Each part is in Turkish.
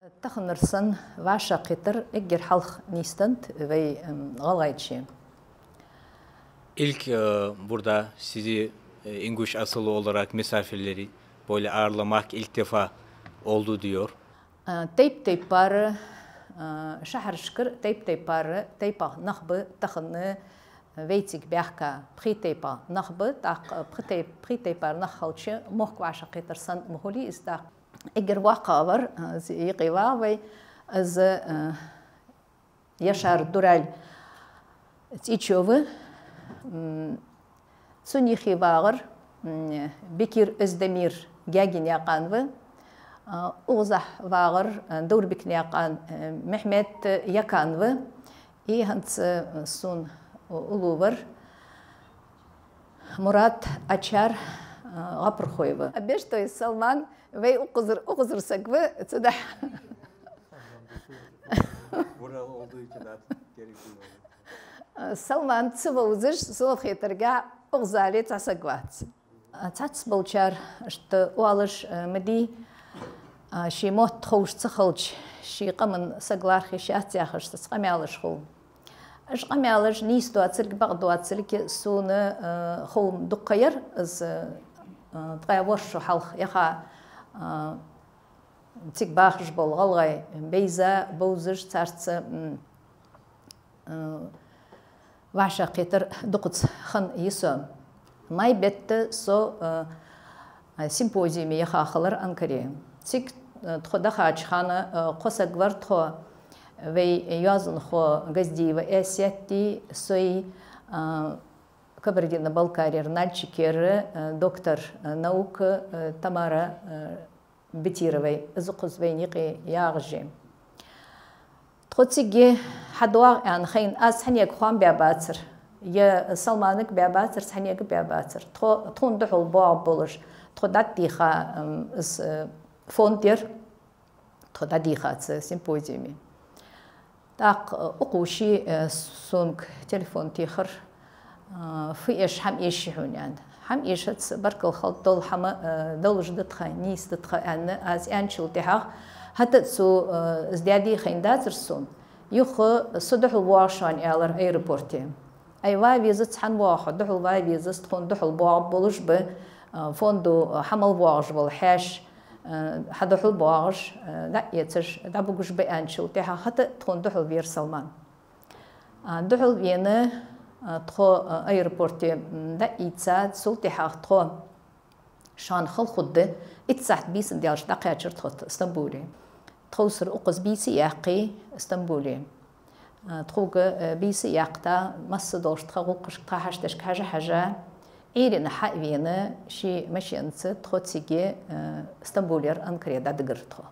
Тахнырсын ваша қитыр эггер халх нистент вей галайчи. İlk burada sizi İnguş asıllı olarak misafirleri böyle ağırlamak ilk defa oldu diyor. Teyp parı şahar şkır teyp parı teypa nahbı tahını veytik behka priteypa nahbı tak priteypar nahhalçı muhk vaşa qitırsan muhuli istaq эггер вақа var yiqiva ve az yaşar dural tiçovu sunixi bağır Bekir Özdemir gagin yaqanvı Oğuzah bağır Durbik yaqan Mehmet yakanvı ihant sun uluvar Murat Açar Gapırxoyevı. Beştoy Salman ve uquzur sakvı tsudah. Buralı olduğu için artık gerekiyor. Salman tsuvuzır sulaf xeterga uqzali tasakvat. Tats bolchar что уалыш меди ши мот тхош цхалч ши qamın saglarxi şahtyaxış tsqamyalış xu. Ashqamyalış ni situatsilik baqduatsilik sunu xum duqqayır az تغيورش حلق يخا تيك باخش بالغلغي بيزا بوزج تارت واشا قيتر دقت خن يسوم ماي بيت سو سيمبوزيوم يخا خلر انكري تيك تخدا خاج خانه قوسا غورتو وي يازن خو غزدي و اسيتي سوي Кабардино-Балкария начикер доктор наук Тамара Бетировой зукузвейники ягжи. Тхоциги хадуар ан хайн аз ханьяк хуан бябатер. Я салманык бябатер, ханьяк бябатер. Тхун духул боа болуш. Тходат диха с фонтер. Тходат диха с симпозиуми. Так укуши сумк телефон тихр. في إيش حم إيش يحونيان حم إيش هتس برك الخلط دول حما دول جدت خنيس دت خان از أنشل تها حتى سو ازديادي خندات رسون يخ صدح الواشان على أيربورتي أي واي فيزت حن واحد دحول واي فيزت خون دحول بواب بلوش ب فندو حمل واج بالحاش حدحول باج لا يتش دبوجش بأنشل تها حتى خون دحول فير سلمان دحول فينا تخو أيربورتي دا إتساد سلطي حاق تخو شان خل خده إتساحت بيس ديالش دقيقة تخوت اسطنبولي تخو سر أقص بيسي ياقي اسطنبولي تخو بيسي ياقتا مصر دوش تخو قش تخاشتش حاجة إيرين حقوينا شي ماشينس تخو تسيجي اسطنبولير أنكريا دا دقر تخو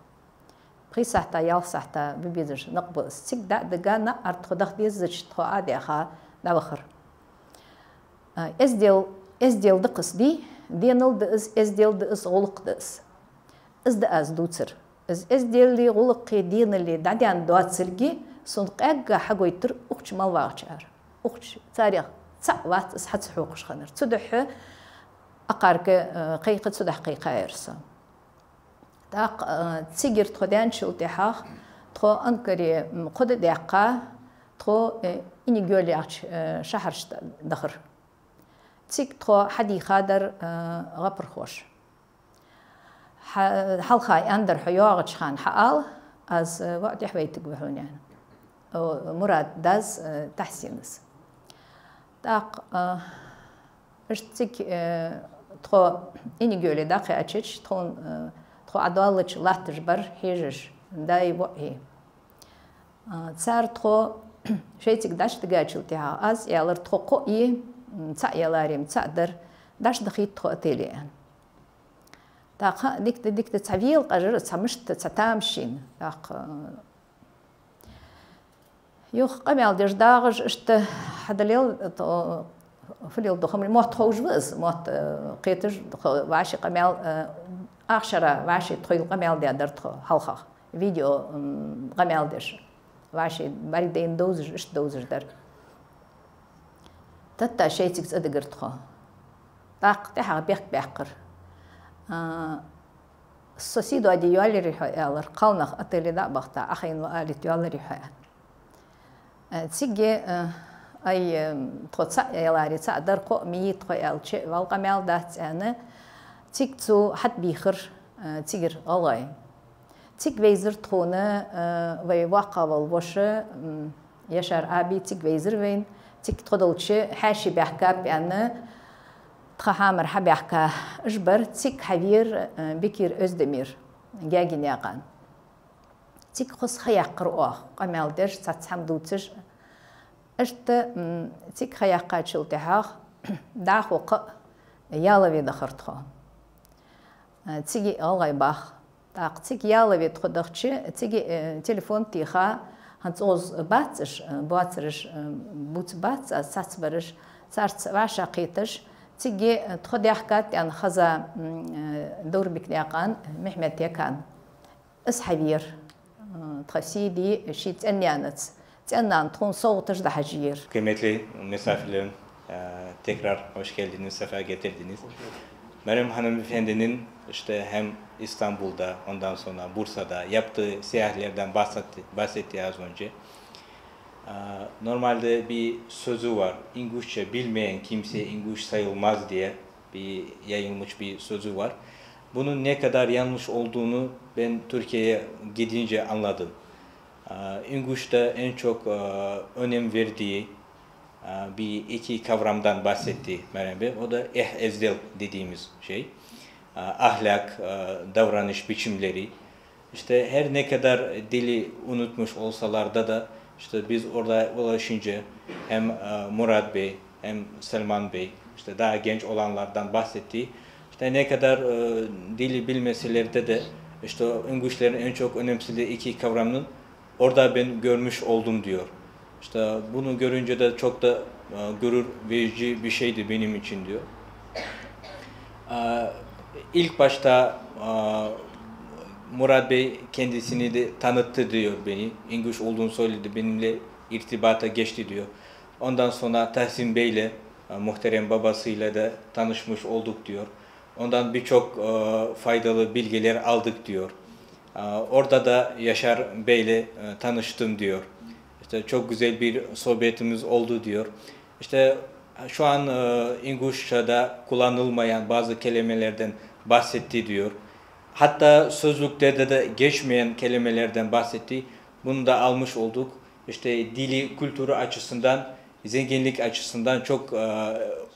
بخي ساحتا يال ساحتا ببيزش نقبل سيك دا دقانا أرتخو دخديزش تخو عادي أخا داوخر ازديل دقس دي دينل دقس ازديل دقس غلق دقس ازدقاز دوتر ازديل لي غلق دين اللي داديان دواتسلجي سنقاق حقو يتر اخش مالواغشار اخش تاريخ تسعوات اسحت سحوقش خنر تدح اقارك قيقة تدح قيقة يرسا داق تسيجر تخدان شلتحاق تخو انكري قد داقا تخو إني جولي عش شهر دخر تيك تخو حدي خادر غبر خوش حلقة أندر حيوغش خان حقال از وقت يحويتك بهونيان مراد داز تحسينس داق اشتيك تخو إني جولي داقي أتشش تخو عدوالش لاتجبر حيجش داي وقهي تسار تخو شيء داش تجاچل تها از يالر تخو ي تاع يالاريم تاعدر داش دخيت تخو تيليان داق ديك تعبيل قجر تمشت تامشين داق يوخ قمال ديش داغج اشت حدليل فليل دخم موت خوج بس موت قيتج واشي قمال اخشره واشي تخيل قمال دير تخو حلقه فيديو قمال ديش واشي باردين دوزج اش دوزج در تتا شيء تكس ادقرت خو طاق تاع بيق بيقر السوسيدو أدي يوالي ريحو يالر قالنخ أتلي دا بختا أخين وآلت يوالي ريحو تيجي أي تقص يلاري تقدر قو ميت قو يالشي والقمال دات أنا تيجتو حد بيخر تيجر الله تيج ويزر تخونه ويواقع والوشة يشار أبي تيج ويزر وين تيج تقدلشي حاشي بيحكا بأنه تخا مرحبا يحكا اجبر تيك حبير بكير أزدمير جاجين يقان تيك خص خياق قرؤه قمال درش تتحم دوتش اشت تيك خياق شلتها داخو ق يالوي دخرتخو تيجي الله باخ داق تيك يالوي تخدخشي تيجي تليفون تيخا هنتوز باترش بوت بات ساتبرش صارت واشا قيتش تيجي تخدي حكات يعني خزا دور بكنيقان محمد يكان اسحبير تخسيدي شي تأنيانت تأنان تكون صوتش ده حجير. Kıymetli misafirlerim, tekrar hoş geldiniz, sefa getirdiniz. Meryem hanımefendinin işte hem İstanbul'da, ondan sonra Bursa'da yaptığı seyahatlerden bahsetti az önce. Normalde bir sözü var, İngilizce bilmeyen kimse İngiliz sayılmaz diye bir yayılmış bir sözü var. Bunun ne kadar yanlış olduğunu ben Türkiye'ye gidince anladım. İngilizce en çok önem verdiği bir iki kavramdan bahsetti Meryem Bey. O da ezdel dediğimiz şey. Ahlak, davranış biçimleri. İşte her ne kadar dili unutmuş olsalar da işte biz orada ulaşınca hem Murat Bey hem Selman Bey işte daha genç olanlardan bahsetti. İşte ne kadar dili bilmeselerde de işte İngilizlerin en çok önemsediği iki kavramın orada ben görmüş oldum diyor. İşte bunu görünce de çok da gurur verici bir şeydi benim için diyor. İlk başta Murat Bey kendisini de tanıttı diyor beni. İngiliz olduğunu söyledi, benimle irtibata geçti diyor. Ondan sonra Tahsin Bey'le, muhterem babasıyla da tanışmış olduk diyor. Ondan birçok faydalı bilgiler aldık diyor. Orada da Yaşar Bey'le tanıştım diyor. İşte çok güzel bir sohbetimiz oldu diyor. İşte şu an İngilizce'de kullanılmayan bazı kelimelerden bahsetti diyor. Hatta sözlüklerde de geçmeyen kelimelerden bahsetti. Bunu da almış olduk. İşte dili, kültürü açısından, zenginlik açısından çok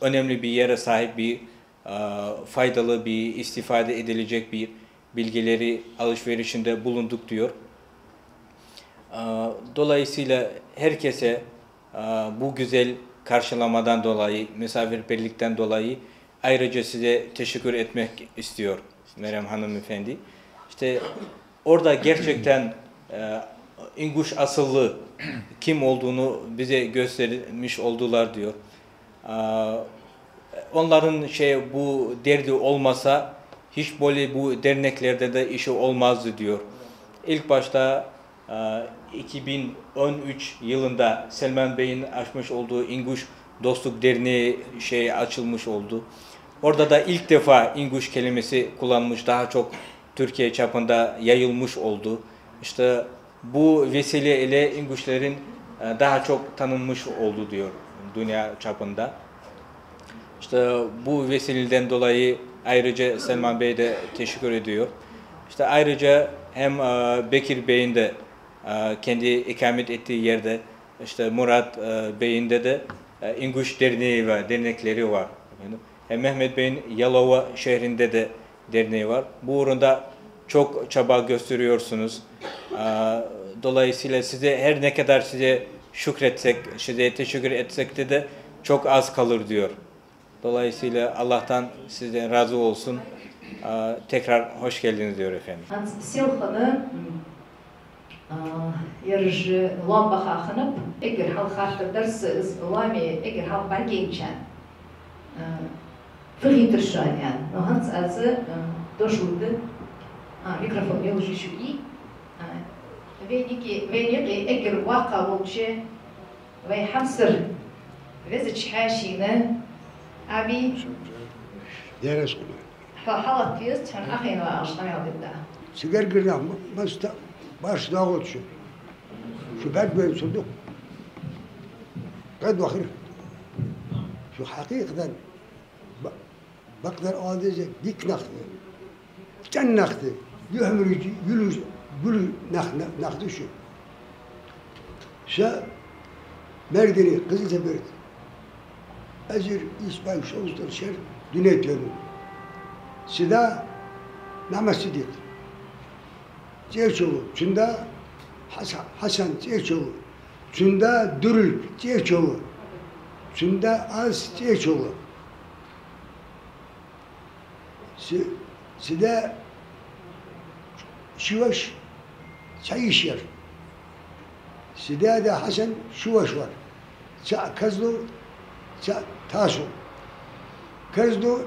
önemli bir yere sahip bir faydalı bir istifade edilecek bir bilgileri alışverişinde bulunduk diyor. Dolayısıyla herkese bu güzel karşılamadan dolayı, misafirperverlikten dolayı ayrıca size teşekkür etmek istiyor Meryem hanımefendi. İşte orada gerçekten İngiliz asıllı kim olduğunu bize göstermiş oldular diyor. Onların bu derdi olmasa hiç böyle bu derneklerde de işi olmazdı diyor. İlk başta 2013 yılında Selman Bey'in açmış olduğu İngiliz Dostluk Derneği açılmış oldu. Orada da ilk defa İngiliz kelimesi kullanmış, daha çok Türkiye çapında yayılmış oldu. İşte bu vesileyle İngilizlerin daha çok tanınmış oldu diyor dünya çapında. İşte bu vesileden dolayı ayrıca Selman Bey de teşekkür ediyor. İşte ayrıca hem Bekir Bey'in de kendi ikamet ettiği yerde işte Murat Bey'in de İngiliz derneği var, dernekleri var. Hem Mehmet Bey'in Yalova şehrinde de derneği var. Bu uğrunda çok çaba gösteriyorsunuz. Dolayısıyla size her ne kadar size şükretsek, size teşekkür etsek de çok az kalır diyor. Dolayısıyla Allah'tan sizden razı olsun. Tekrar hoş geldiniz diyor efendim. Yarışı lamba haxınıp, eğer halk ders lami, eğer halk ben gençen, fıhitırşan yani. Nohans azı doşuldu, mikrofon yolcu şu iyi. Ve eğer vaka olçu ve hamsır ve zçhaşine abi. Yarış. فحلت فيست عن أخي وأشتغل ضده. Sigar girna masta baş dağıt şu بعد بين صندوق قد وخير شو حقيقة بقدر أعزز ديك نخذ كان نخذ يهمر يلو نخذ شو شا مردني قزل زبرت أجر إسباي شوز الشر دنيا تلو سدا نعم الصديق 제초고 준다 하산 제초고 준다 둘 제초고 준다 아스 제초고 시다 şuvaş çay işler sidada hasan şuvaş var kazdo taso kazdo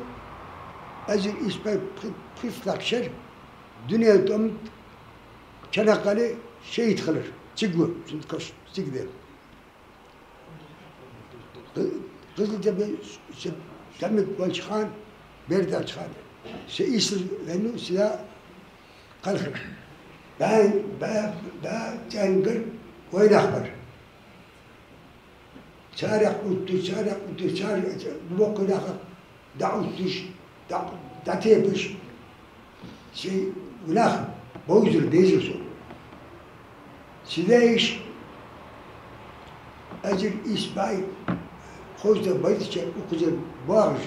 azir ispa pıslakşer dünyada Çanakkale şehit kalır. Çıkıyor. Şimdi koş. Çıkıyor. Kızıltepe Temik Balçıkan Berdal çıkan. İsir Venü silah kalkır. Ben Cengir oynak var. Çarak uttu. Bu bokkuna dağıtmış. Datıymış. Günah. Boğuzdur, değilsin. Size iş, acil isbay, hoşda baytıça okuza bağış.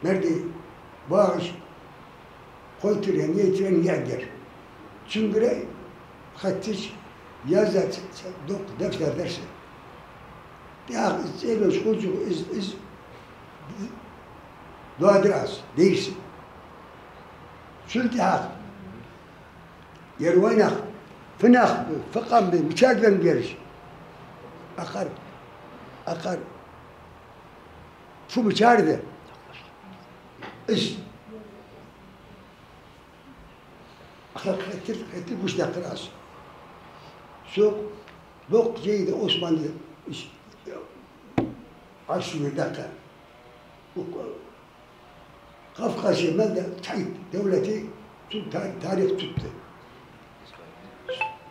Nerede bağış, koyturan, yetiren yerler. Çünkü hattiç, yazat, defter derse. Ya, zelos, kocu, doğadıraz, değilsin. شلت هاك يروينخ فنخ فقم بمشاك بنجرش أقر شو مشارده إيش أخر خدت وش داخل راس سوق بوق جيد عثماني إيش عشر دقة Kafkasya melde Tayyip devleti tarih tuttu.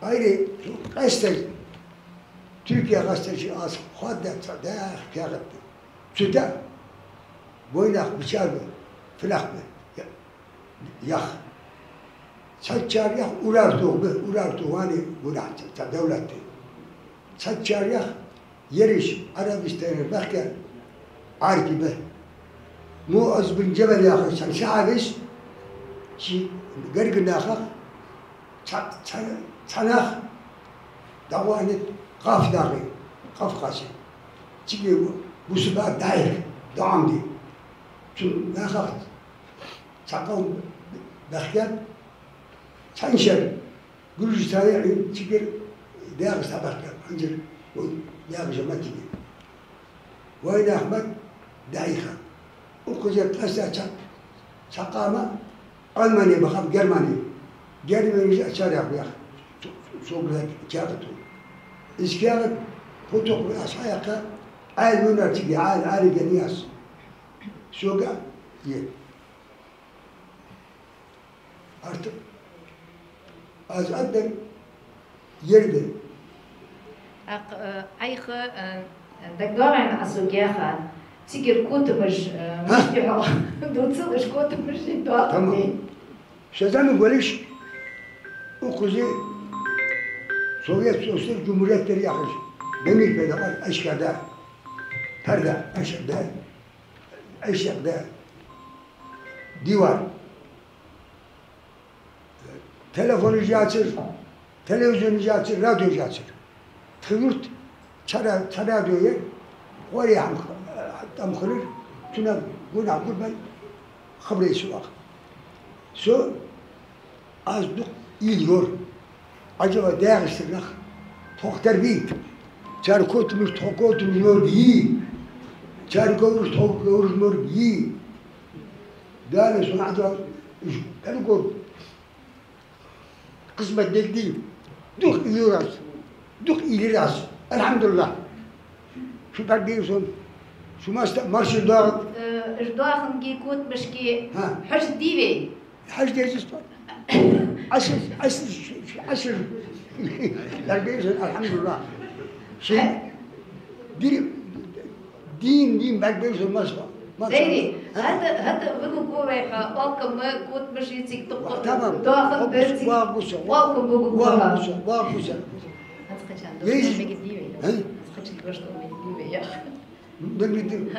Ayrı gazeteci, Türkiye gazeteci az hadde dah kâgıttı. Süde boynak bıçar mı, filah mı, yak. Saçar yak urartu hani günah devletti. Saçar yak yeriş Arabistan'a bakar ar gibi. موز بن جبل يا أخي كان شعبش شي قرق ناخخ تناخ دوانت قاف داغي قاف قاسي تيجي بوسبا داير دعم دي شو ناخخ تقوم بخير تنشر قلوش تاني تيجي داغ سبق انجر داغ جمتي وين أحمد دايخه Okuyacak mesela çakama Almanya bakalım Germanya açar yapıyor. Çok güzel kağıt. İskâret fotoğrafı aşağıya ayl müner çıkıyor. Ayl geniyas. Şoga ye. Artık az adden yerde. Ayıkı dagdoran asugyaha Тигр котымыш, доцылыш котымыш, Tamam. Şezan'ı görüş, o kızı Sovyet Sosyal Cumhuriyetleri yakış. Demir perde var, eşkerde, perde, eşekde, divar. Telefonu açır, televizyonu açır, radyoyu açır. Tıvırt, çara diyor, oraya tamkırır, tuna günah kurban, haber suak. So, azdık iliyor. Acaba değiştirmek, çok terbiye. Çar kotmuş, tok oturmuyor, iyi. Çar kotmuş, tok oturmuyor, iyi. Daha sonra acaba, ben kod. Kısmet değil. Duk iliyoruz. Duk iliyoruz. Elhamdülillah. Şu terbiyesin. Şu marşı dağıt. Ждахын ки кот бишки хаш дивей. Hac diyeceğiz. Asıl terbiyesiz elhamdülillah. Bir din terbiyesiz olmaz mı? Zeyni, hadi bugün kuvveka, balkımı kutmuş yitsik tıkkı. Tamam. Balkım bugün Var kuvveka. bu. Hadi kaçan, dostum gidiyor ya. Kaçın dostum gidiyor ya. Ben gittim.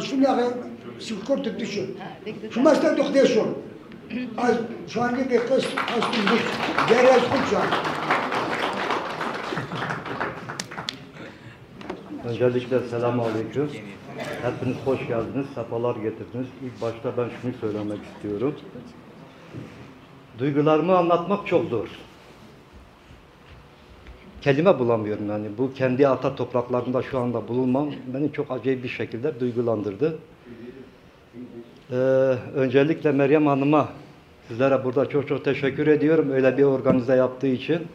Şunu ya, sıkıntı tutuşu. Şu masada doktorsun. Şu an bir kız hastayım. Derez şu an. Öncelikle selamünaleyküm. Hepiniz hoş geldiniz, sefalar getirdiniz. İlk başta ben şunu söylemek istiyorum. Duygularımı anlatmak çok zor. Kelime bulamıyorum yani. Bu kendi ata topraklarında şu anda bulunmam beni çok acayip bir şekilde duygulandırdı. Öncelikle Meryem Hanım'a, sizlere burada çok teşekkür ediyorum. Öyle bir organize yaptığı için.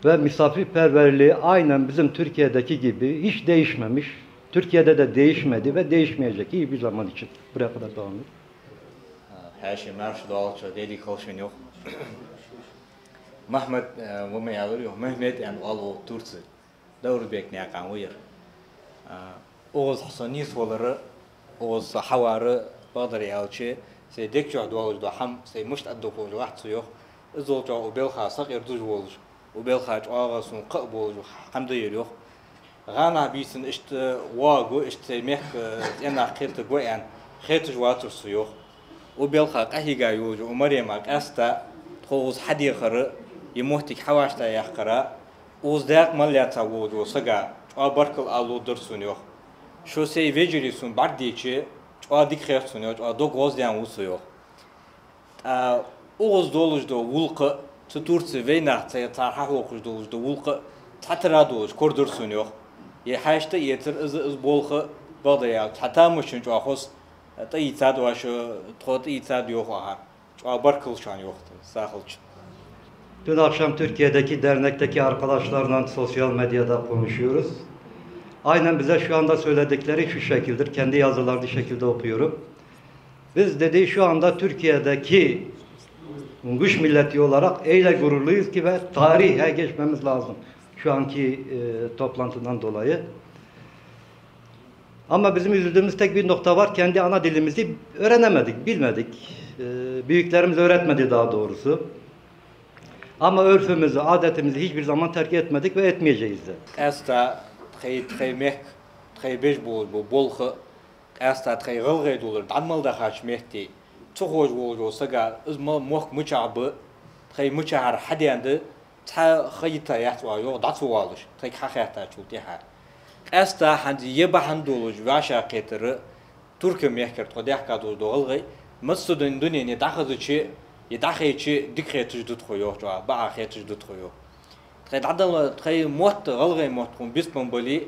Ve misafirperverliği aynen bizim Türkiye'deki gibi hiç değişmemiş. Türkiye'de de değişmedi ve değişmeyecek iyi bir zaman için. Buraya kadar devam ediyor. Her şey marşlı olça dedik olsun yok. Mehmet bu meyalar yok. Mehmet yani alı Tursi. Doğru bekleyen kan uyur. Oğuz Hasani soları, Oğuz Havarı Badr yalçı. Se dekço doğru ham se muşt addoku vaxtı yok. İzolca o belha sakir duj olur. O belha ağasın qabul hamda yok. Gana bisin işte vagu işte mek ena khirte goyan khirte jwatır su yok. O belha qahiga yok. O Meryem'ak asta Oğuz hadi xarı yemohtik havaşta yaqara. Oğuz daq malyata voju saga o barkal alu dursun yok. Şu şey vecirisun bardiçi o dik khirsun yok. O dog gozyan usu yok. Oğuz dolujdu vulqa Tursi ve nahtaya tarha okujdu ulujdu vulqa tatraduj kordursun yok. Ye haşta yetir iz bolqa badaya tatamışın çoğuz ta itad var şu tot itad yok ha. Çoğ barkıl şan yoktu sahılç. Dün akşam Türkiye'deki dernekteki arkadaşlarla sosyal medyada konuşuyoruz. Aynen bize şu anda söyledikleri şu şekildir. Kendi yazılarını şekilde okuyorum. Biz dedi şu anda Türkiye'deki Unguş milleti olarak öyle gururluyuz ki ve tarihe geçmemiz lazım. Şu anki toplantıdan dolayı. Ama bizim üzüldüğümüz tek bir nokta var. Kendi ana dilimizi öğrenemedik, bilmedik. Büyüklerimiz öğretmedi daha doğrusu. Ama örfümüzü, adetimizi hiçbir zaman terk etmedik ve etmeyeceğiz de. Esta mek beş bu bolxı esta gılgıyd olur. Dammalda haşmehti. Çok hoş olsa ga izma moh mıçabı mıçahar hadiyandı ta khayta yatwa yo datsu alış hakata çulti ha esta handi yebahan doluj vaşa qetri Türkiye mehker todah kadur dolgı masudun dunini daxıcı yedaxıcı dikretiz dut xoyo jo ba xetiz dut xoyo tredadal tray mot gılgı mot kum bispon boli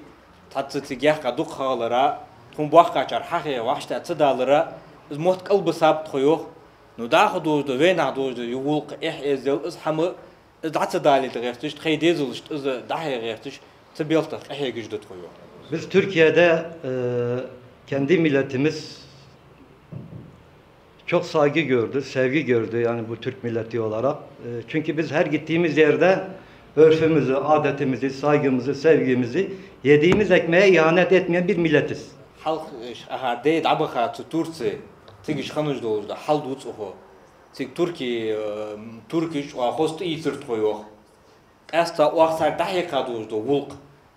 tatsıtigah kaduk xalara kum bax qaçar haqiqa waxta tıdalara mot qalbi sabt xoyo nu daxıdozdu ve nadozdu yulq ezel iz hamı datsa dalit gertiş tredezulş iz dahi gertiş tıbelta ehe gücdü xoyo. Biz Türkiye'de kendi milletimiz çok saygı gördü, sevgi gördü yani bu Türk milleti olarak. Çünkü biz her gittiğimiz yerde örfümüzü, adetimizi, saygımızı, sevgimizi yediğimiz ekmeğe ihanet etmeyen bir milletiz. Halk ahade dabaha Tursi tigiş xanuj doldu hal dut oho. Tik Turkish o host itsirt xoyo. Esta oxsar dahi kadozdu vulq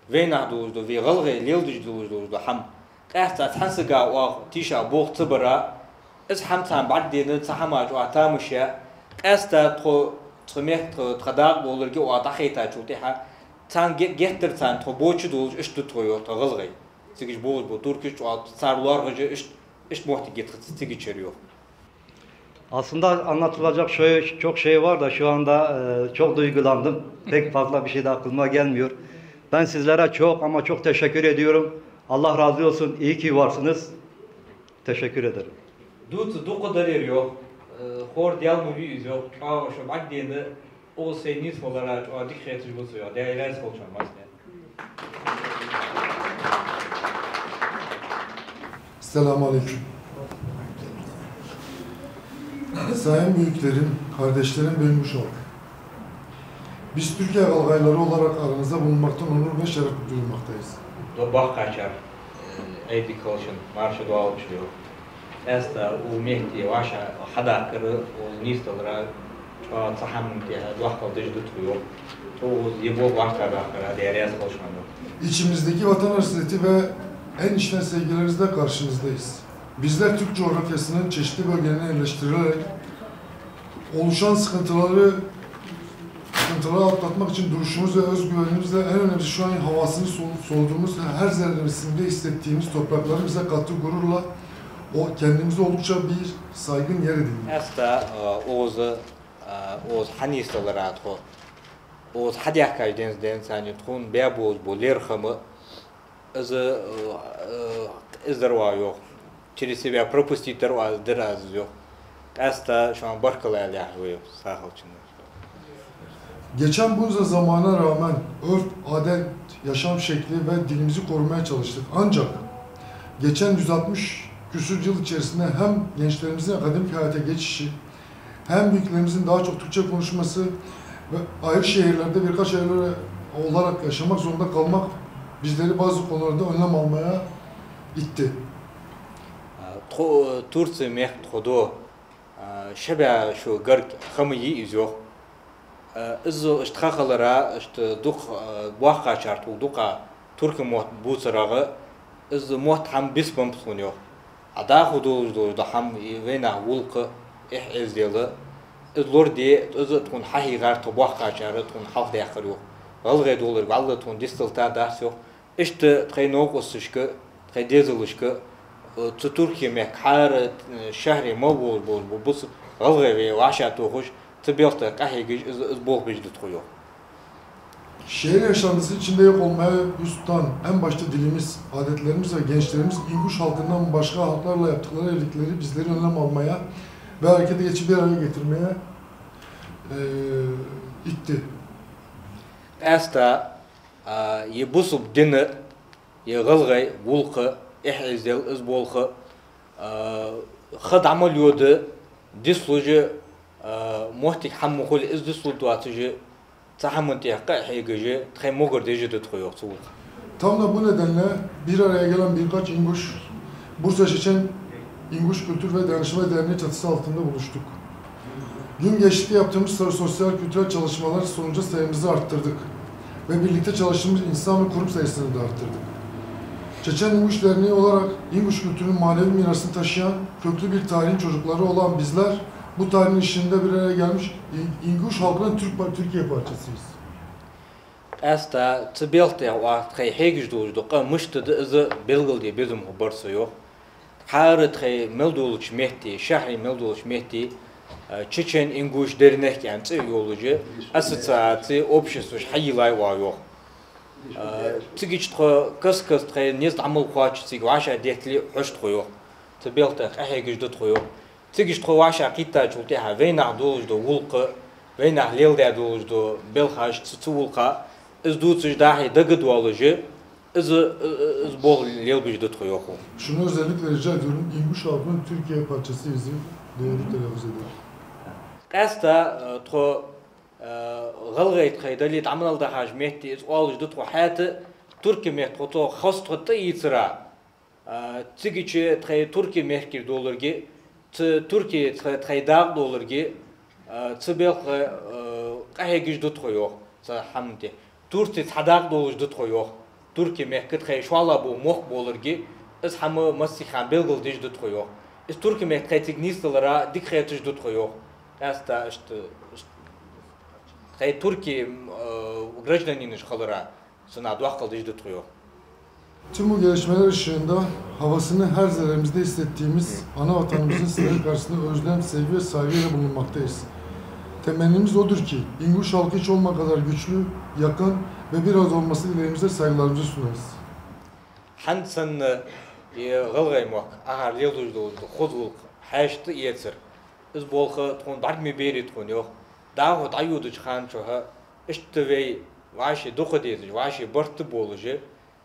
Vena doldu ve gılgı leldiş doldu ham. Esta tansıga o tişa boğ tıbıra iz hamtan baddini tahamac o atamışya. Esta tmek tqadaq olur ki o ataqita çulti ha. Tan getirtan to boçu doldu iştu toyo to gılgı. Sigiş boğ bu Turkish o sarlar gıcı iş muhti getirti tigi içeriyor. Aslında anlatılacak çok şey var da şu anda çok duygulandım. Pek fazla bir şey de aklıma gelmiyor. Ben sizlere çok ama çok teşekkür ediyorum. Allah razı olsun. İyi ki varsınız. Teşekkür ederim. Du kadar eriyor. Hor diyal mı bir yüz yok. Şu baddiyende o seynis olarak o dikkatli bozuyor. Değerler olacak mesela. Selamun Aleyküm. Sayın büyüklerim, kardeşlerim ve Inguş halkı. Biz Türkiye Galgayları olarak aranızda bulunmaktan onur ve şeref duymaktayız. Dobak kaçar, eydi kılışın, marşı doğal çıkıyor. Esta u mehdi vaşa hadakırı o nistalara çoğu tahammül diye doğal kılıcı tutuyor. Çoğu yebo başlarına değerli kılışmanı. İçimizdeki vatan hasreti ve en içten sevgilerinizle karşınızdayız. Bizler Türk coğrafyasının çeşitli bölgelerine yerleştirilerek oluşan sıkıntıları atlatmak için duruşumuz ve özgüvenimizle en önemlisi şu an havasını soluduğumuz her zerresinde hissettiğimiz toprakları bize kattığı gururla o kendimize oldukça bir saygın yer edindik. Esta Oğuz hanistalara atko. Oğuz hadiyakay denizden sani tkun beyaboz boler xamı izdarwa yok. Çirisi veya propustitler var az yok. Esta şu an barkalayal yahıyor sahil içinde. Geçen bunca zamana rağmen örf, adet, yaşam şekli ve dilimizi korumaya çalıştık. Ancak geçen 160 küsur yıl içerisinde hem gençlerimizin akademik hayata geçişi, hem büyüklerimizin daha çok Türkçe konuşması ve ayrı şehirlerde birkaç şehirlere olarak yaşamak zorunda kalmak bizleri bazı konularda önlem almaya itti. Tursi meh thodo şebe şu gark xamıyı izyo. İzzo iştxaxalara işte duq buaqa çartu duqa Türkiye mot bu sırağı iz mot ham bispam sunuyor. Ada hudu da ham vena vulq izdeli izlor diye iz tkun hahigar to buaqa çarı tkun halk yakırıyor. Galgay dolar vallahi tkun distilta darsyo. İşte trenoq usuşku tredeziluşku Türkiye mekar şehri mavul bu galgay ve vaşatı hoş tıbiyatı kahigi bol becdi tutuyor. Şehir yaşantısı içinde yok olmaya yüz tutan en başta dilimiz, adetlerimiz ve gençlerimiz İnguş halkından başka halklarla yaptıkları evlilikleri bizleri önlem almaya ve harekete geçip bir araya getirmeye itti. Esta yebusub dini yeğılgay vulqı ihizzel izbolqı xad amal yodu dislucu muhtik hammukul izdislutuatıcı tahammüntiyakka heygeci txemogur dejidu tutuyor soğuk. Tam da bu nedenle bir araya gelen birkaç İnguş, Bursa Çeçen İnguş Kültür ve Dayanışma Derneği çatısı altında buluştuk. Gün geçtikçe yaptığımız sosyal kültürel çalışmalar sonucu sayımızı arttırdık ve birlikte çalıştığımız insan ve kurum sayısını da arttırdık. Çeçen İnguş Derneği olarak İnguş kültürünün manevi mirasını taşıyan köklü bir tarihin çocukları olan bizler bu tarihin işinde bir araya gelmiş İnguş halkının Türkiye parçasıyız. Esta tıbiyaltı vaxt heygiz dojdu qamıştı izı belgil diye bizim habersi yok. Harı txey meldoluç mehdi, şehri meldoluç mehdi Çeçen İnguş Dernek yansı yolucu asosiatsiya общества hayyilay var yok. Tıgiç kıs txey nez amal qaçsig vaşa detli hoş tutuyor. Tıbiyaltı heygiz tutuyor. Tıgiç vaşa qita çulti ha veyna dojdu vulqı veyna lelda dojdu belhaş tsuvulqa izdutsuz dahi dagıd olucu iz bol lelbic tutuyor. Şunu özellikle rica ediyorum, İnguş halkının Türkiye parçasıyız diye telaffuz ediyorum. Esta to galgay txeydali amal da haj mehdi iz olucu to hayatı Türkiye mehdi to xas to yitsira. Tıgiç txey Türkiye mehkir dolargi Türkiye txeydaq dolargi tıbel qahegiz tutuyor. Hamdi Türkiye txadaq dolucu tutuyor. Türkiye mehkir txey şwala bu moq bolargi iz hamı masihan belgil dej tutuyor. Iz Türkiye mehkir teknistalara dikkatij tutuyor. Esta işte Türkiye гражданин işgalara sına duaqal dej tutuyor. Tüm bu gelişmeler ışığında havasını her zerremizde hissettiğimiz ana vatanımızın sınırı karşısında özlem, sevgi ve saygıyla bulunmaktayız. Temennimiz odur ki İnguş halkı hiç olma kadar güçlü, yakın ve bir arada olması dileğimize saygılarımızı sunarız. Hansan galgaymak ahar lelujdu xozulq haştı yetsir. İz bolqa tkun barmi beri tkun yok. Dağıt ayudu çıkan çoha işte ve vaşı duqu dedi, vaşı bırtı bolucu.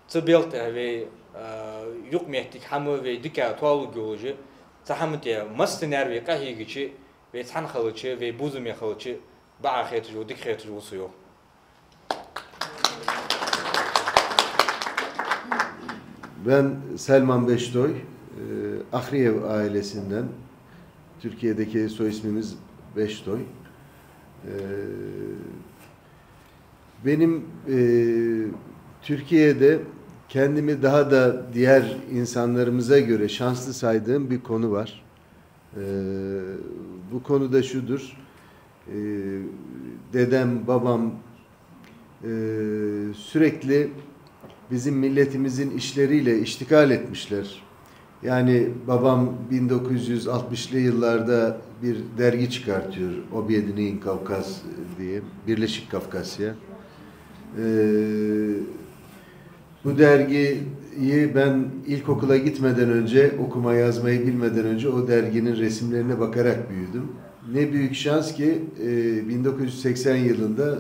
Tıbeltı ve yok mehtik hamı ve dika tualu golucu. Tahamıtiya mastı nervi qahigici ve tan halıçı ve buzum halıçı bağıxetucu, dikxetucu usuyor. Ben Selman Beştoy, Ahriyev ailesinden, Türkiye'deki soy ismimiz Beştoy. Benim Türkiye'de kendimi daha da diğer insanlarımıza göre şanslı saydığım bir konu var. Bu konu da şudur. Dedem, babam sürekli bizim milletimizin işleriyle iştikal etmişler. Yani babam 1960'lı yıllarda bir dergi çıkartıyor. Objedin'in Kavkaz diye, Birleşik Kafkasya. Bu dergiyi ben ilkokula gitmeden önce, okuma yazmayı bilmeden önce o derginin resimlerine bakarak büyüdüm. Ne büyük şans ki 1980 yılında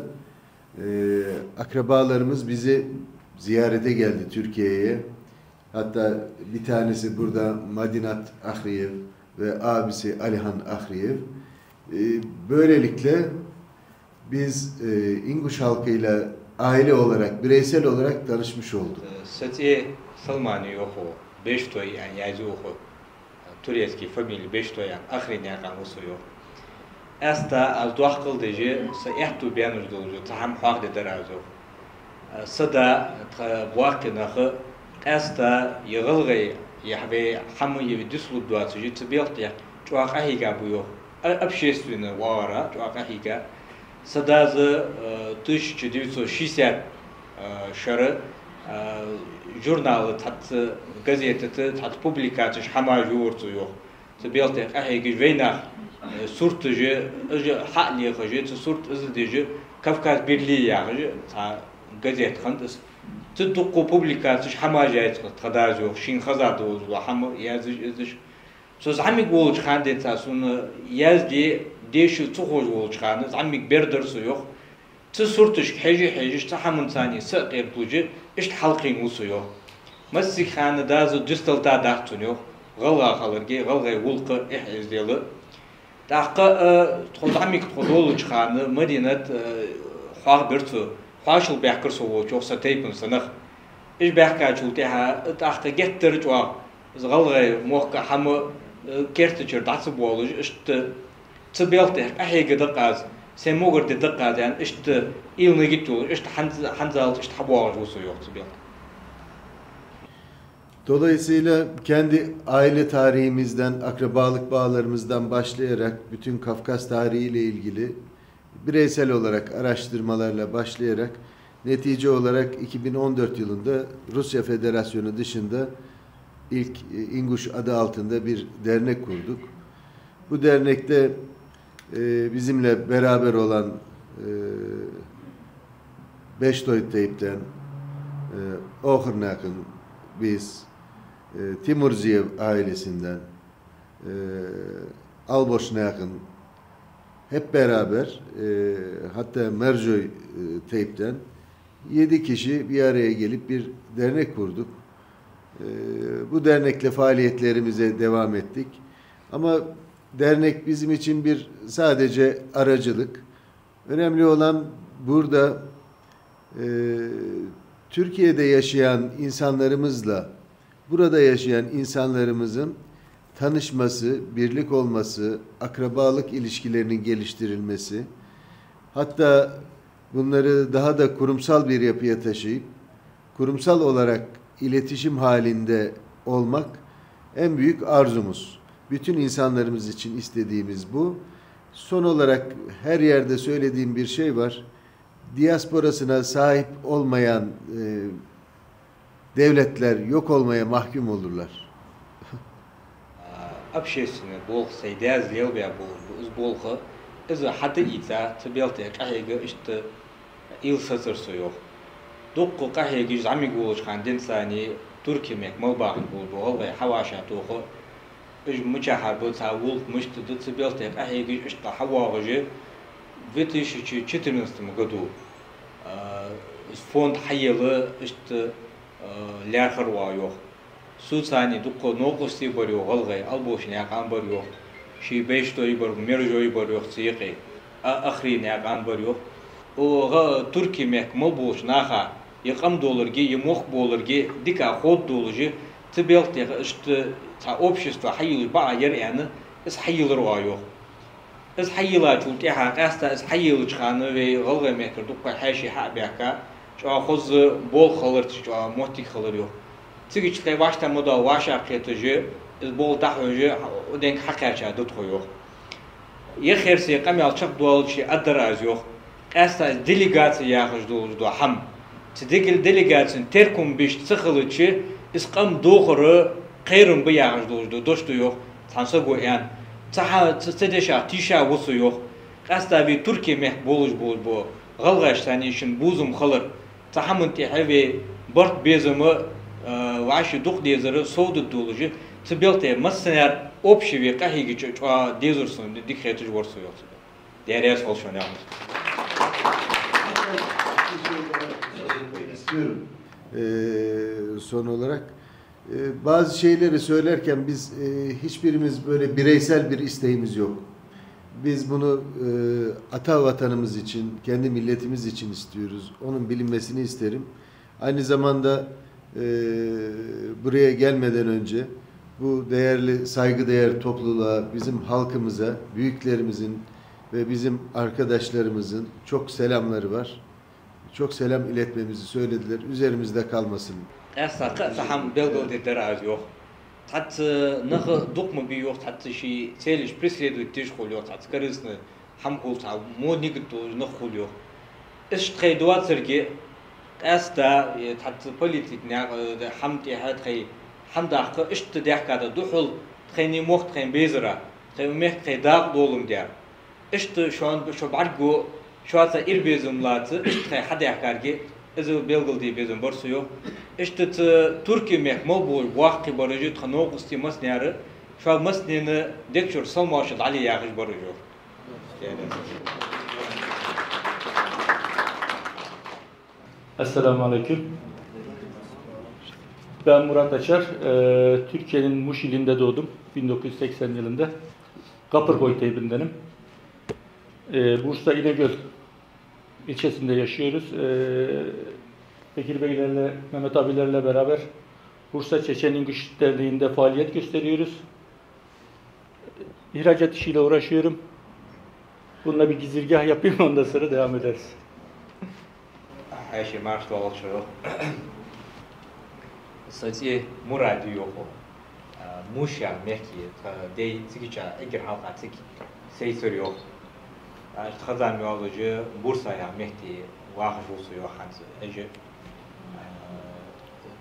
akrabalarımız bizi ziyarete geldi Türkiye'ye. Hatta bir tanesi burada Madinat Ahriyev ve abisi Alihan Ahriyev. Böylelikle biz İnguş halkıyla aile olarak, bireysel olarak tanışmış olduk. Sati Salmani yoxu, Beştoy yani yazı oxu. Türkiye'deki familya Beştoy yani Ahriyev kanlısı yok. Esta az duaq qıldıcı, sa ehtu beyanır dolucu, taham haq deder azu. Sada buaqinaxı esta yığılğay yahve hamu yevi düslub duatıcı tıbiyaltı çoğaq ahiga bu yok. Общественный вара, çoğaq ahiga. Sadazı 1960 şarı jurnalı tatı gazeteti tatı publikatı hamajı ortu yok. Tıbiyaltı ahiga veyna surtucu hali xıcı surt izdici Kafkas Birliği yağı ta gazet xandız. Tıdduqu publikatı hamajı kadar yok. Şin xazadı oldu hamı yazıcı. Söz hamig oluş xandet tasunu yazdı deşi tuğuş oluş xanız hamig berdersi yok. Tı surtuş heci tahamın tani saqir bucu işte halqin usu yok. Masik xanı dazı düstalta daqtun yok. Galga qalırge galga ulqı izdiyalı. Daqqa tozamik tozolu çıxanı Madinat xaq birtu xaşıl bəhqir sovu çoxsa teypin sınıq. İş bəhqa çulteha daqqa gettir çoq. Zğalğay moqqa hamı kertiçir datsı boluj işte tıbiyaltı ahiga daqaz sen moğur de daqaz yani işte ilni gitu işte hanzal işte habuaj usu yok tıbiyaltı. Dolayısıyla kendi aile tarihimizden, akrabalık bağlarımızdan başlayarak bütün Kafkas tarihiyle ilgili bireysel olarak araştırmalarla başlayarak netice olarak 2014 yılında Rusya Federasyonu dışında ilk İnguş adı altında bir dernek kurduk. Bu dernekte bizimle beraber olan Beştoy Teyp'ten Oğırnak'ın biz Timurziyev ailesinden Alboşnak'ın hep beraber hatta Merjoy Teyp'ten 7 kişi bir araya gelip bir dernek kurduk. Bu dernekle faaliyetlerimize devam ettik. Ama dernek bizim için bir sadece aracılık. Önemli olan burada Türkiye'de yaşayan insanlarımızla burada yaşayan insanlarımızın tanışması, birlik olması, akrabalık ilişkilerinin geliştirilmesi, hatta bunları daha da kurumsal bir yapıya taşıyıp kurumsal olarak iletişim halinde olmak en büyük arzumuz. Bütün insanlarımız için istediğimiz bu. Son olarak her yerde söylediğim bir şey var. Diasporasına sahip olmayan devletler yok olmaya mahkum olurlar. Общественный блог сайдаз лелбя блогы из хаты ита тбелте кахеге işte il satırsı yok. Dokku kahegi zami guluş kandin sani Türkiye mek malbağın buldu ve havaşa toğu iş mücahar bu tavul müştü tbelte kahegi işte havağıcı 2014 году фонд hayırlı işte ляхар ва yok. Su sani dokku noqosti var yok algay alboşuna yakan var yok. şey 5 doyu var, merjoyu var yok siyaqi. Ahri ne kan var yok. O Türkiye mekmal boş naha. Yıkam dolargi, yemok bolargi, dika xod doluji. Tibelt ya işte ta общество hayıl ba yer yani es hayılır var yok. Es hayıla çulti ha qasta es hayıl çıkanı ve galga mekir dukka haşi ha baka. Şu xoz bol xalır şu mohti xalır yok. Tsigiçle başta moda vaşa qetıcı es bol tahıcı o denk hakarça dut yok. Ye xersi qamyal çaq dualçı adraz yok. Qasta delegasiya yaxış dolu ham. Tsidikil delegasiyon terkum biş sıxılıçı isqam doğru qeyrun bu yaxış dolu dostu yok. Tansa goyan. Taha tsedeşa tişa vusu yok. Qasta bir Türkiye meh boluj bu. Galgaştani için buzum xalır. Tahamın tihavi bart bezimi vaşı duq dezarı soğudu dolucu. Tsibelte massener общеви qahigiçi dezursun dikhetuj vorsu yok. Deriyas olşon yapmış. İstiyorum. Son olarak bazı şeyleri söylerken biz hiçbirimiz böyle bireysel bir isteğimiz yok. Biz bunu ata vatanımız için, kendi milletimiz için istiyoruz. Onun bilinmesini isterim. Aynı zamanda buraya gelmeden önce bu değerli, saygıdeğer topluluğa, bizim halkımıza, büyüklerimizin ve bizim arkadaşlarımızın çok selamları var. Çok selam iletmemizi söylediler. Üzerimizde kalmasın. Esa saham belgoldeler az yok. Tat nahı dokma bir yok. Tat şey seliş preslediği oluyor. Tat karısını ham kolta modnik doğru nah oluyor. İşte duat sergi esta tat politik ne ham tihat kay ham dahka işte dehkada duhul tkhini moht tkhini bezra tkhini meh tkhini dağ dolum der. İşte şu an şu bargo şu anda irbezumlatı işte hadiyaklargi ezo belgoldi bezum borsuyor. İşte Türkiye mekmal bu vakti barıcı tanıqısti masnyarı şu an masnını dekçur salmaşıd ali yağış barıcı. Esselamu Aleyküm. Ben Murat Açar. Türkiye'nin Muş ilinde doğdum. 1980 yılında. Kapırkoy teybindenim. Bursa İnegöl ilçesinde yaşıyoruz. Bekir Beylerle, Mehmet abilerle beraber Bursa Çeçen İnguş Derneği'nde faaliyet gösteriyoruz. İhracat işiyle uğraşıyorum. Bununla bir gizirgah yapayım, ondan sonra devam ederiz. Her şey marşta oluşuyor. Sadece muradı yok. Muşya mekki, dey tsigiça egir halka tsik şey soruyor. Kazan yolcu Bursa'ya mekti vahş olsuyor hansı ece.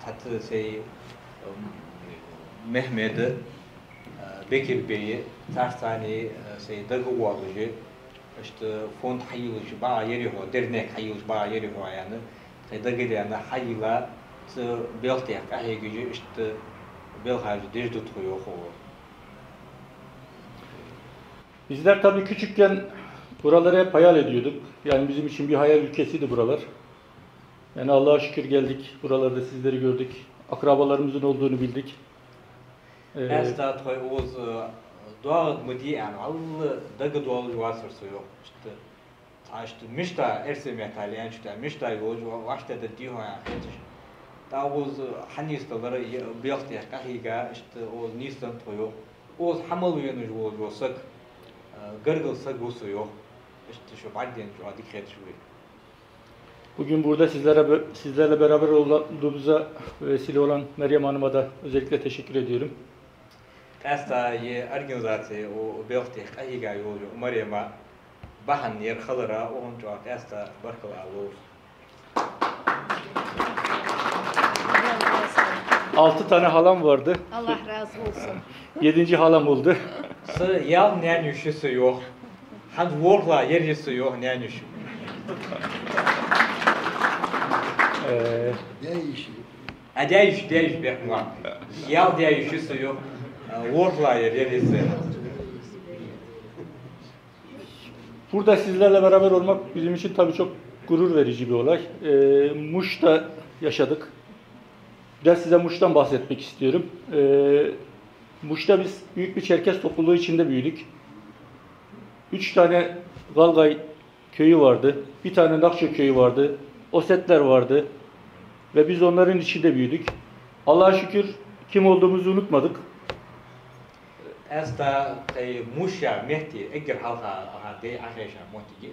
Tatlı şey Mehmet Bekir Bey'i tarzani şey dağı yolcu işte fond hayırlıcı bağ yeri ho dernek hayırlıcı bağ yeri ho yani dağı yani hayırla belki kahve gücü işte belki dej tutuyor ho. Bizler tabii küçükken buraları hep hayal ediyorduk. Yani bizim için bir hayal ülkesiydi buralar. Yani Allah'a şükür geldik. Buralarda sizleri gördük. Akrabalarımızın olduğunu bildik. Esta toy oz doğal mı diye yani Allah dağı doğal vasırsı yok. İşte taştı mişta erse metal yani işte mişta yolcu vaşta da diyor ya. Daha oz hanistaları belki kahiga işte o nistan toyo. Oz hamal yönücü olsak gırgılsa gusu yok. İşte şu badden şu adik şuy. Bugün burada sizlerle beraber olduğumuza vesile olan Meryem Hanım'a da özellikle teşekkür ediyorum. Esta ye organizasyonu o belki kahiga yolcu Meryem'a bahan yer khalara on çok esta barkala olur. 6 tane halam vardı. Allah razı olsun. 7. halam oldu. Sı yal nyanüşüsü yok. Han workla yerisi yok nyanüşü. Değiş bekma. Yal değişisi yok. Workla yerisi. Burada sizlerle beraber olmak bizim için tabii çok gurur verici bir olay. Muş'ta yaşadık. Biraz size Muş'tan bahsetmek istiyorum. Muş'ta biz büyük bir Çerkes topluluğu içinde büyüdük. 3 tane Galgay köyü vardı. Bir tane Nakçı köyü vardı. Osetler vardı. Ve biz onların içinde büyüdük. Allah'a şükür kim olduğumuzu unutmadık. Esta Muşya Mehdi Egger halka de Ahreşa Mohtigi.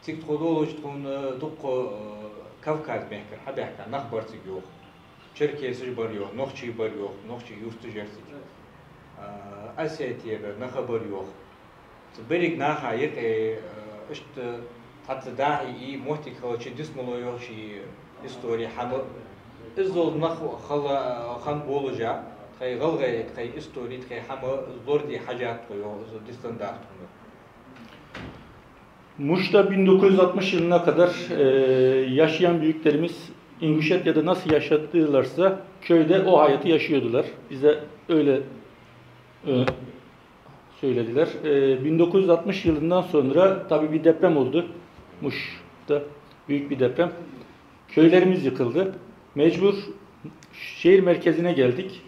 Tik todoloş tun dukko Kavkaz mehker habehka nakbartı yok. Çerkesi var yok, Nokçı var yok, Nokçı yurtu jersik. Asetiye ve nakhabar yok. Berik naha yek işte hatta dahi iyi Mohtigi kalçı dismolo yok şey istori hamı izdol nakh khala khan boluca. Kay galgay kay istori kay hamı zor di hacat koyuyor, distan da. Muş'ta 1960 yılına kadar yaşayan büyüklerimiz İnguşetya'da nasıl yaşadılarsa köyde o hayatı yaşıyordular. Bize öyle söylediler. 1960 yılından sonra tabii bir deprem oldu. Muş'ta büyük bir deprem. Köylerimiz yıkıldı. Mecbur şehir merkezine geldik.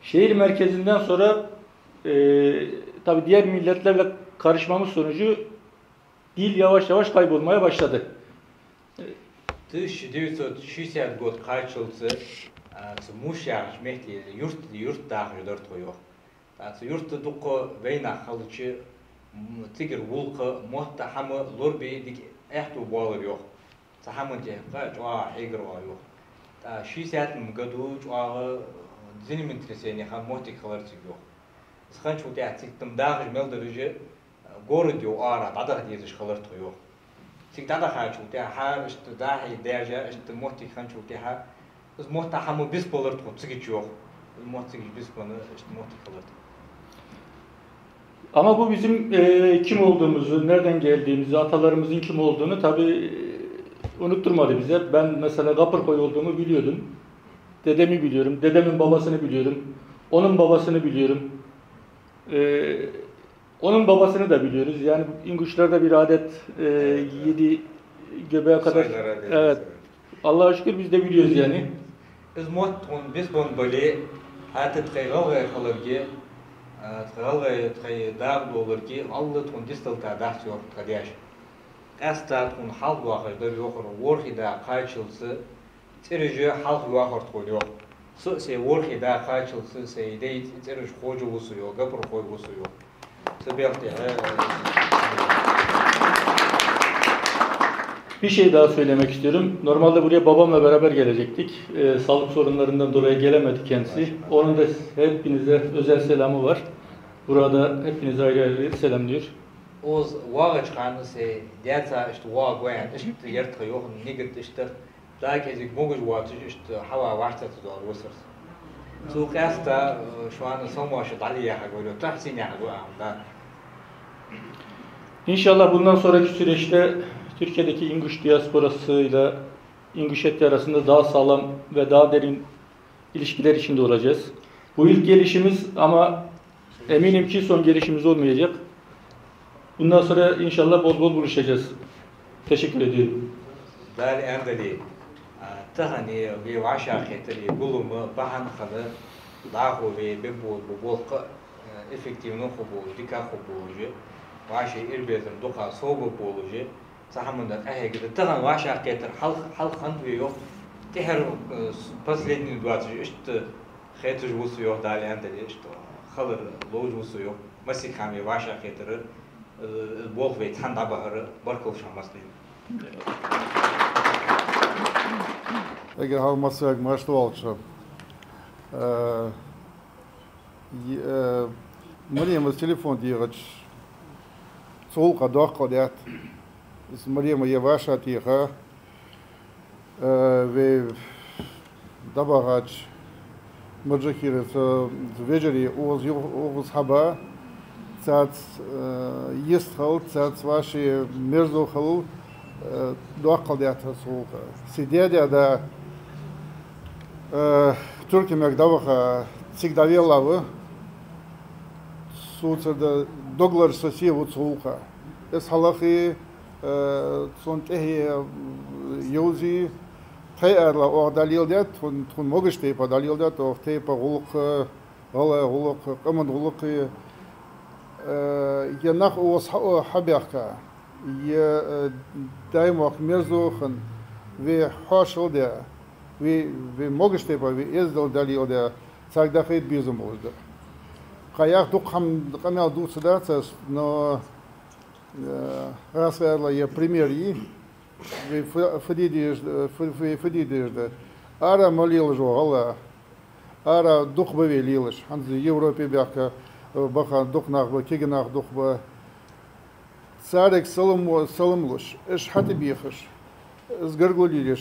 Şehir merkezinden sonra tabii diğer milletlerle karışmamız sonucu dil yavaş yavaş kaybolmaya başladı. 1960 год кайчылсы Мушяш мехти yurt дагы дөрт коё. Yurt дукко вейна халчы тигер вулка мотта хамы лорби дик эхту болар yok. Хамы же жаа эгер yok. 60 году жаа зиним тресени хам моти каларчы yok. Схан чути атиктим дагы мелдерже город ю ара дадах дизиш каларт коё. Всегда хочу, у тебя что да, и даже что можете хочу, у тебя с можете хаму бесполар тут цигичок, можете бесполар что можете kalır. Ama bu bizim kim olduğumuzu, nereden geldiğimizi, atalarımızın kim olduğunu tabii unutturmadı bize. Ben mesela Kapırkoy olduğumu biliyordum. Dedemi biliyorum, dedemin babasını biliyorum. Onun babasını biliyorum. Onun babasını da biliyoruz. Yani İnguşlarda bir adet 7 göbeğe kadar. Evet. Allah'a şükür biz de biliyoruz yani. Biz bunu böyle hatta tğayğalgay kalırgi, tğayğalgay dağ dolurgi, Allah tun distalta dağ yok kadiyaş. Esta tun halk vaqıdır yoxur, vorxida qayçılsı, terije halk vaqırt koyuyor. Se vorxida qayçılsı, se dey terij xoju vusuyor, gapır koy vusuyor. Bir şey daha söylemek istiyorum. Normalde buraya babamla beraber gelecektik. Sağlık sorunlarından dolayı gelemedi kendisi. Onun da hepinize özel selamı var. Burada hepinize ayrı ayrı selamlıyor. Oz vağaç kanısı, diyata işte vağa goyan, işte yert koyuyor, nigit işte daha kezik moguç vaatı işte hava varsa doğru olsun. Suqasta şu an son maaşı daliye koyuyor, tahsin ya koyuyor. İnşallah bundan sonraki süreçte Türkiye'deki İnguş diasporasıyla İnguşetya arasında daha sağlam ve daha derin ilişkiler içinde olacağız. Bu ilk gelişimiz ama eminim ki son gelişimiz olmayacak. Bundan sonra inşallah bol bol buluşacağız. Teşekkür ediyorum. Dali endali tahani ve vaşa xetri bulumu bahan xalı dahu ve bu bolqa efektivno xubu dika xubu vaşa irbezim duqa sobu boluju sahamında ahegide tahan vaşa xetri halkan yok teher последний 20 işte xetri vusuyor dali endali işte xalır loj vusuyor masikami vaşa xetri bol ve tanda baharı barkol şamaslı. Eğer halmasak maçta olacak. Mariam'ın telefon diyor. Soğuk adak kadet. Mariam'ı yavaş atıyor. Ve dabaraç. Mıcakir'e veceri oğuz haba. Цац естхал, цац ваши мерзохал, доакалдята солка. Сидя да Türkiye Mekdavaha Цигдавелавы, суцада доглар сосеву солка. Es halakı son tehi yozi tayarla o dalildat, tun mogişte pa dalildat o tehi pa gulk غلا غلق قمن غلقي ينق وص حبيقة ي دايما مرزوخن في حاشل ده في مجتمع في إزدال دليل ده ساق دخيل بيزم وزده قياق دوق هم قناة دوت سداتس но расверла je primjeri фидидежде ара молилж Allah ара дух бевелилж анз Европе бяка баха дух нах кегенах дух ба царек салымлыш эш хати бихыш из гаргулилиш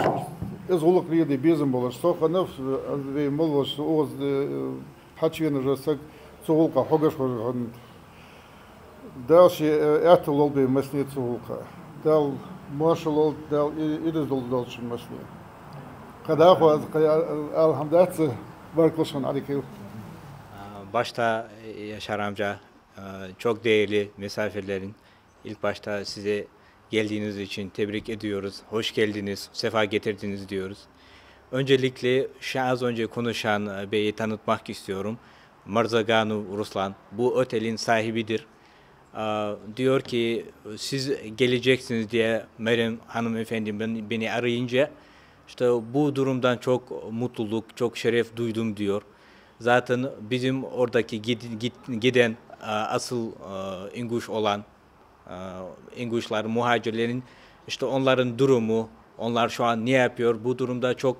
из улык риды безым болыш соханов ве молыш оз хачвен уже сак цулка хогаш хоган Дальше это лолби масница улка. Дал машал дал идездол дальше масни. Когда хо alhamdülillah barkılsın aleyküm. Başta Yaşar amca çok değerli misafirlerin ilk başta size geldiğiniz için tebrik ediyoruz. Hoş geldiniz, sefa getirdiniz diyoruz. Öncelikle az önce konuşan beyi tanıtmak istiyorum. Marzaganu Ruslan bu otelin sahibidir. Diyor ki siz geleceksiniz diye Meryem hanımefendi beni arayınca işte bu durumdan çok mutluluk, çok şeref duydum diyor. Zaten bizim oradaki giden asıl İnguş olan İnguşlar, muhacirlerin işte onların durumu, onlar şu an ne yapıyor bu durumda çok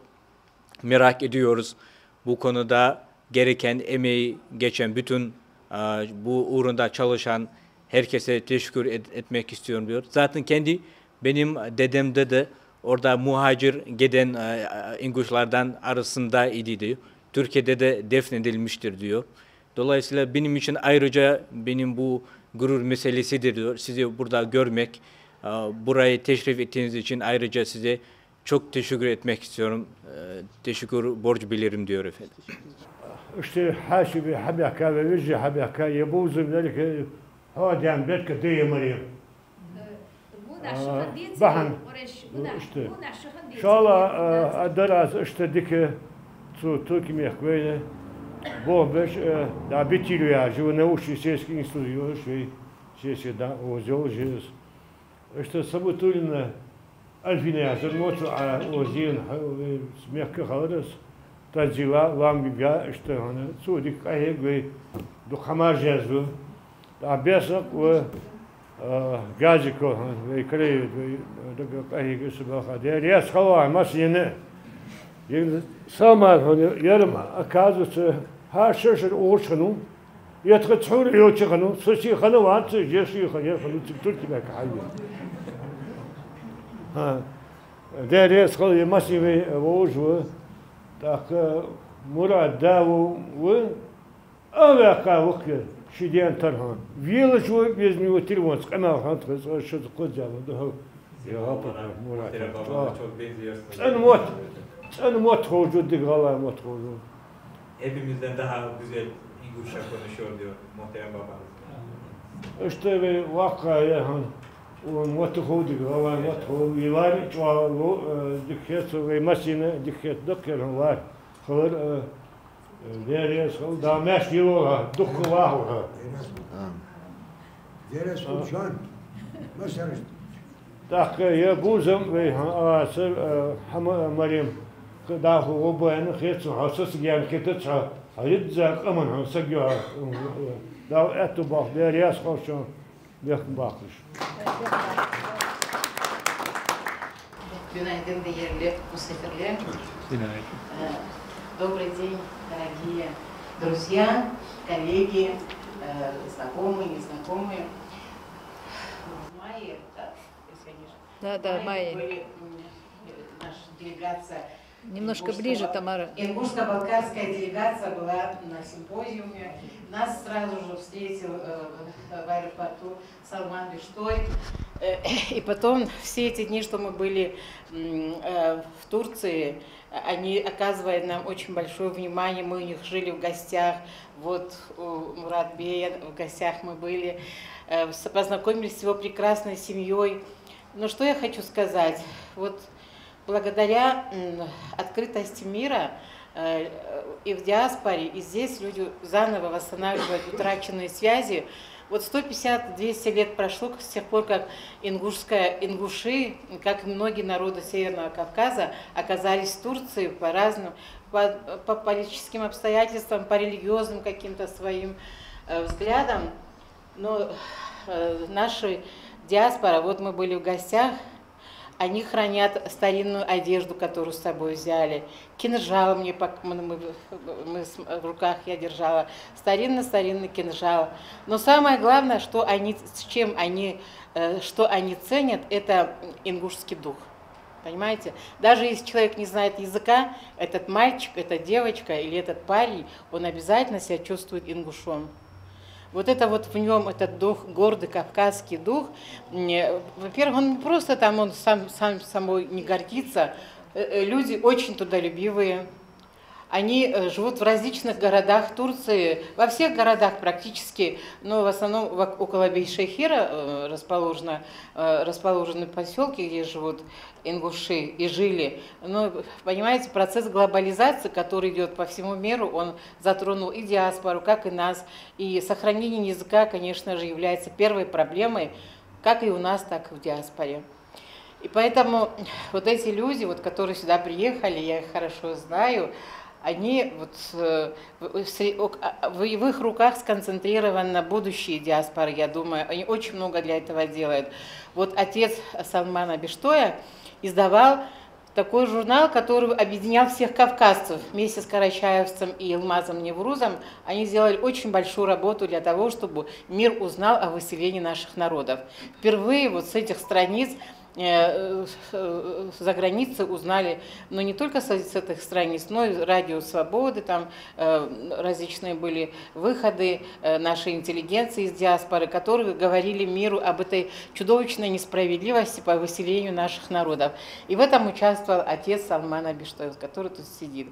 merak ediyoruz. Bu konuda gereken emeği geçen bütün bu uğrunda çalışan herkese teşekkür etmek istiyorum diyor. Zaten kendi benim dedemde de orada muhacir giden İnguşlardan arasında idi diyor. Türkiye'de de defnedilmiştir diyor. Dolayısıyla benim için ayrıca benim bu gurur meselesidir diyor. Sizi burada görmek, burayı teşrif ettiğiniz için ayrıca size çok teşekkür etmek istiyorum. Teşekkür borcu bilirim diyor efendim. İşte haşibi habaka ve vecih habaka yebuzum derken هادم بيت كديه مريم بحن işte إن شاء الله الدرس اشتدك توكي ميخوينه بو بش دا بيتيلو يا جو نوشي سيسكي استوديو شوي سيسكي دا وزوجيس اشت سبوتولنا الفين يا زرموتو على وزين سميخ خالص تجيوا وام بيجا اشت هنا سودك اهي دو خمار جازو Abyasak ve Gaziko ve Kreyt ve Ahik Sabah der ya skava mas yine samar yarım akazı her şey oluşunu yatı çur yoçunu suçi xanı var jeşi xanı Türkiye bak hayır ha der ya skava mas ve oju tak Murad Davu ve avaka vakı شديان ترهان فيلا شوي بيزني وتلوان أنا خانت خذ شو تقول جابه ده يا رب أنا موت خوجود دي غلا موت خوجود. Hepimizden daha güzel İngilizce konuşuyor diyor muhterem babanız. İşte ve vakka ya han وموت خوجود غلا موت خوجود يواري جوالو دكتور ve masine دكتور هوار خبر Nereye sol da meşgul dukku vahı. Nereye sultan? Mesela. Tak ya buzum ve asır Meryem dahu o bu yani hiç hasas gel kitet hayır zak aman hasas ya da etu bak nereye sol şu yakın bakış. Günaydın değerli misafirler. Günaydın. Добрый день, дорогие друзья, коллеги, знакомые, незнакомые. В мае, да, если я не ошибаюсь, Да, в мае. Были наша делегация. Немножко ближе, Тамара. Ингушско-балкарская делегация была на симпозиуме. Нас сразу же встретил в аэропорту Салман Бештой. И потом все эти дни, что мы были в Турции, они оказывают нам очень большое внимание, мы у них жили в гостях, вот у Мурат Бея в гостях мы были, познакомились с его прекрасной семьей. Но что я хочу сказать, вот благодаря открытости мира и в диаспоре, и здесь люди заново восстанавливают утраченные связи. Вот 150-200 лет прошло с тех пор, как ингуши, как и многие народы Северного Кавказа, оказались в Турции по разным, по политическим обстоятельствам, по религиозным каким-то своим взглядам. Но наша диаспора, вот мы были в гостях, они хранят старинную одежду, которую с собой взяли. Кинжал мне в руках я держала. Старинный кинжал. Но самое главное, что они ценят, это ингушский дух. Понимаете? Даже если человек не знает языка, этот мальчик, эта девочка или этот парень, он обязательно себя чувствует ингушом. Вот это вот в нем, этот дух, гордый кавказский дух, во-первых, он не просто там, он сам собой не гордится, люди очень трудолюбивые, они живут в различных городах Турции, во всех городах практически, но в основном около Бейшехира расположены поселки, где живут ингуши и жили. Но, понимаете, процесс глобализации, который идет по всему миру, он затронул и диаспору, как и нас. И сохранение языка, конечно же, является первой проблемой, как и у нас, так и в диаспоре. И поэтому вот эти люди, вот, которые сюда приехали, я их хорошо знаю, они в их руках сконцентрировано будущее диаспоры, я думаю, они очень много для этого делают. Вот отец Салмана Биштоя издавал такой журнал, который объединял всех кавказцев. Вместе с Карачаевцем и Илмазом Неврузом они сделали очень большую работу для того, чтобы мир узнал о выселении наших народов. Впервые вот с этих страниц за границей узнали, но не только с этих страниц, но и радио «Свободы», там различные были выходы нашей интеллигенции из диаспоры, которые говорили миру об этой чудовищной несправедливости по выселению наших народов. И в этом участвовал отец Салмана Биштоев, который тут сидит.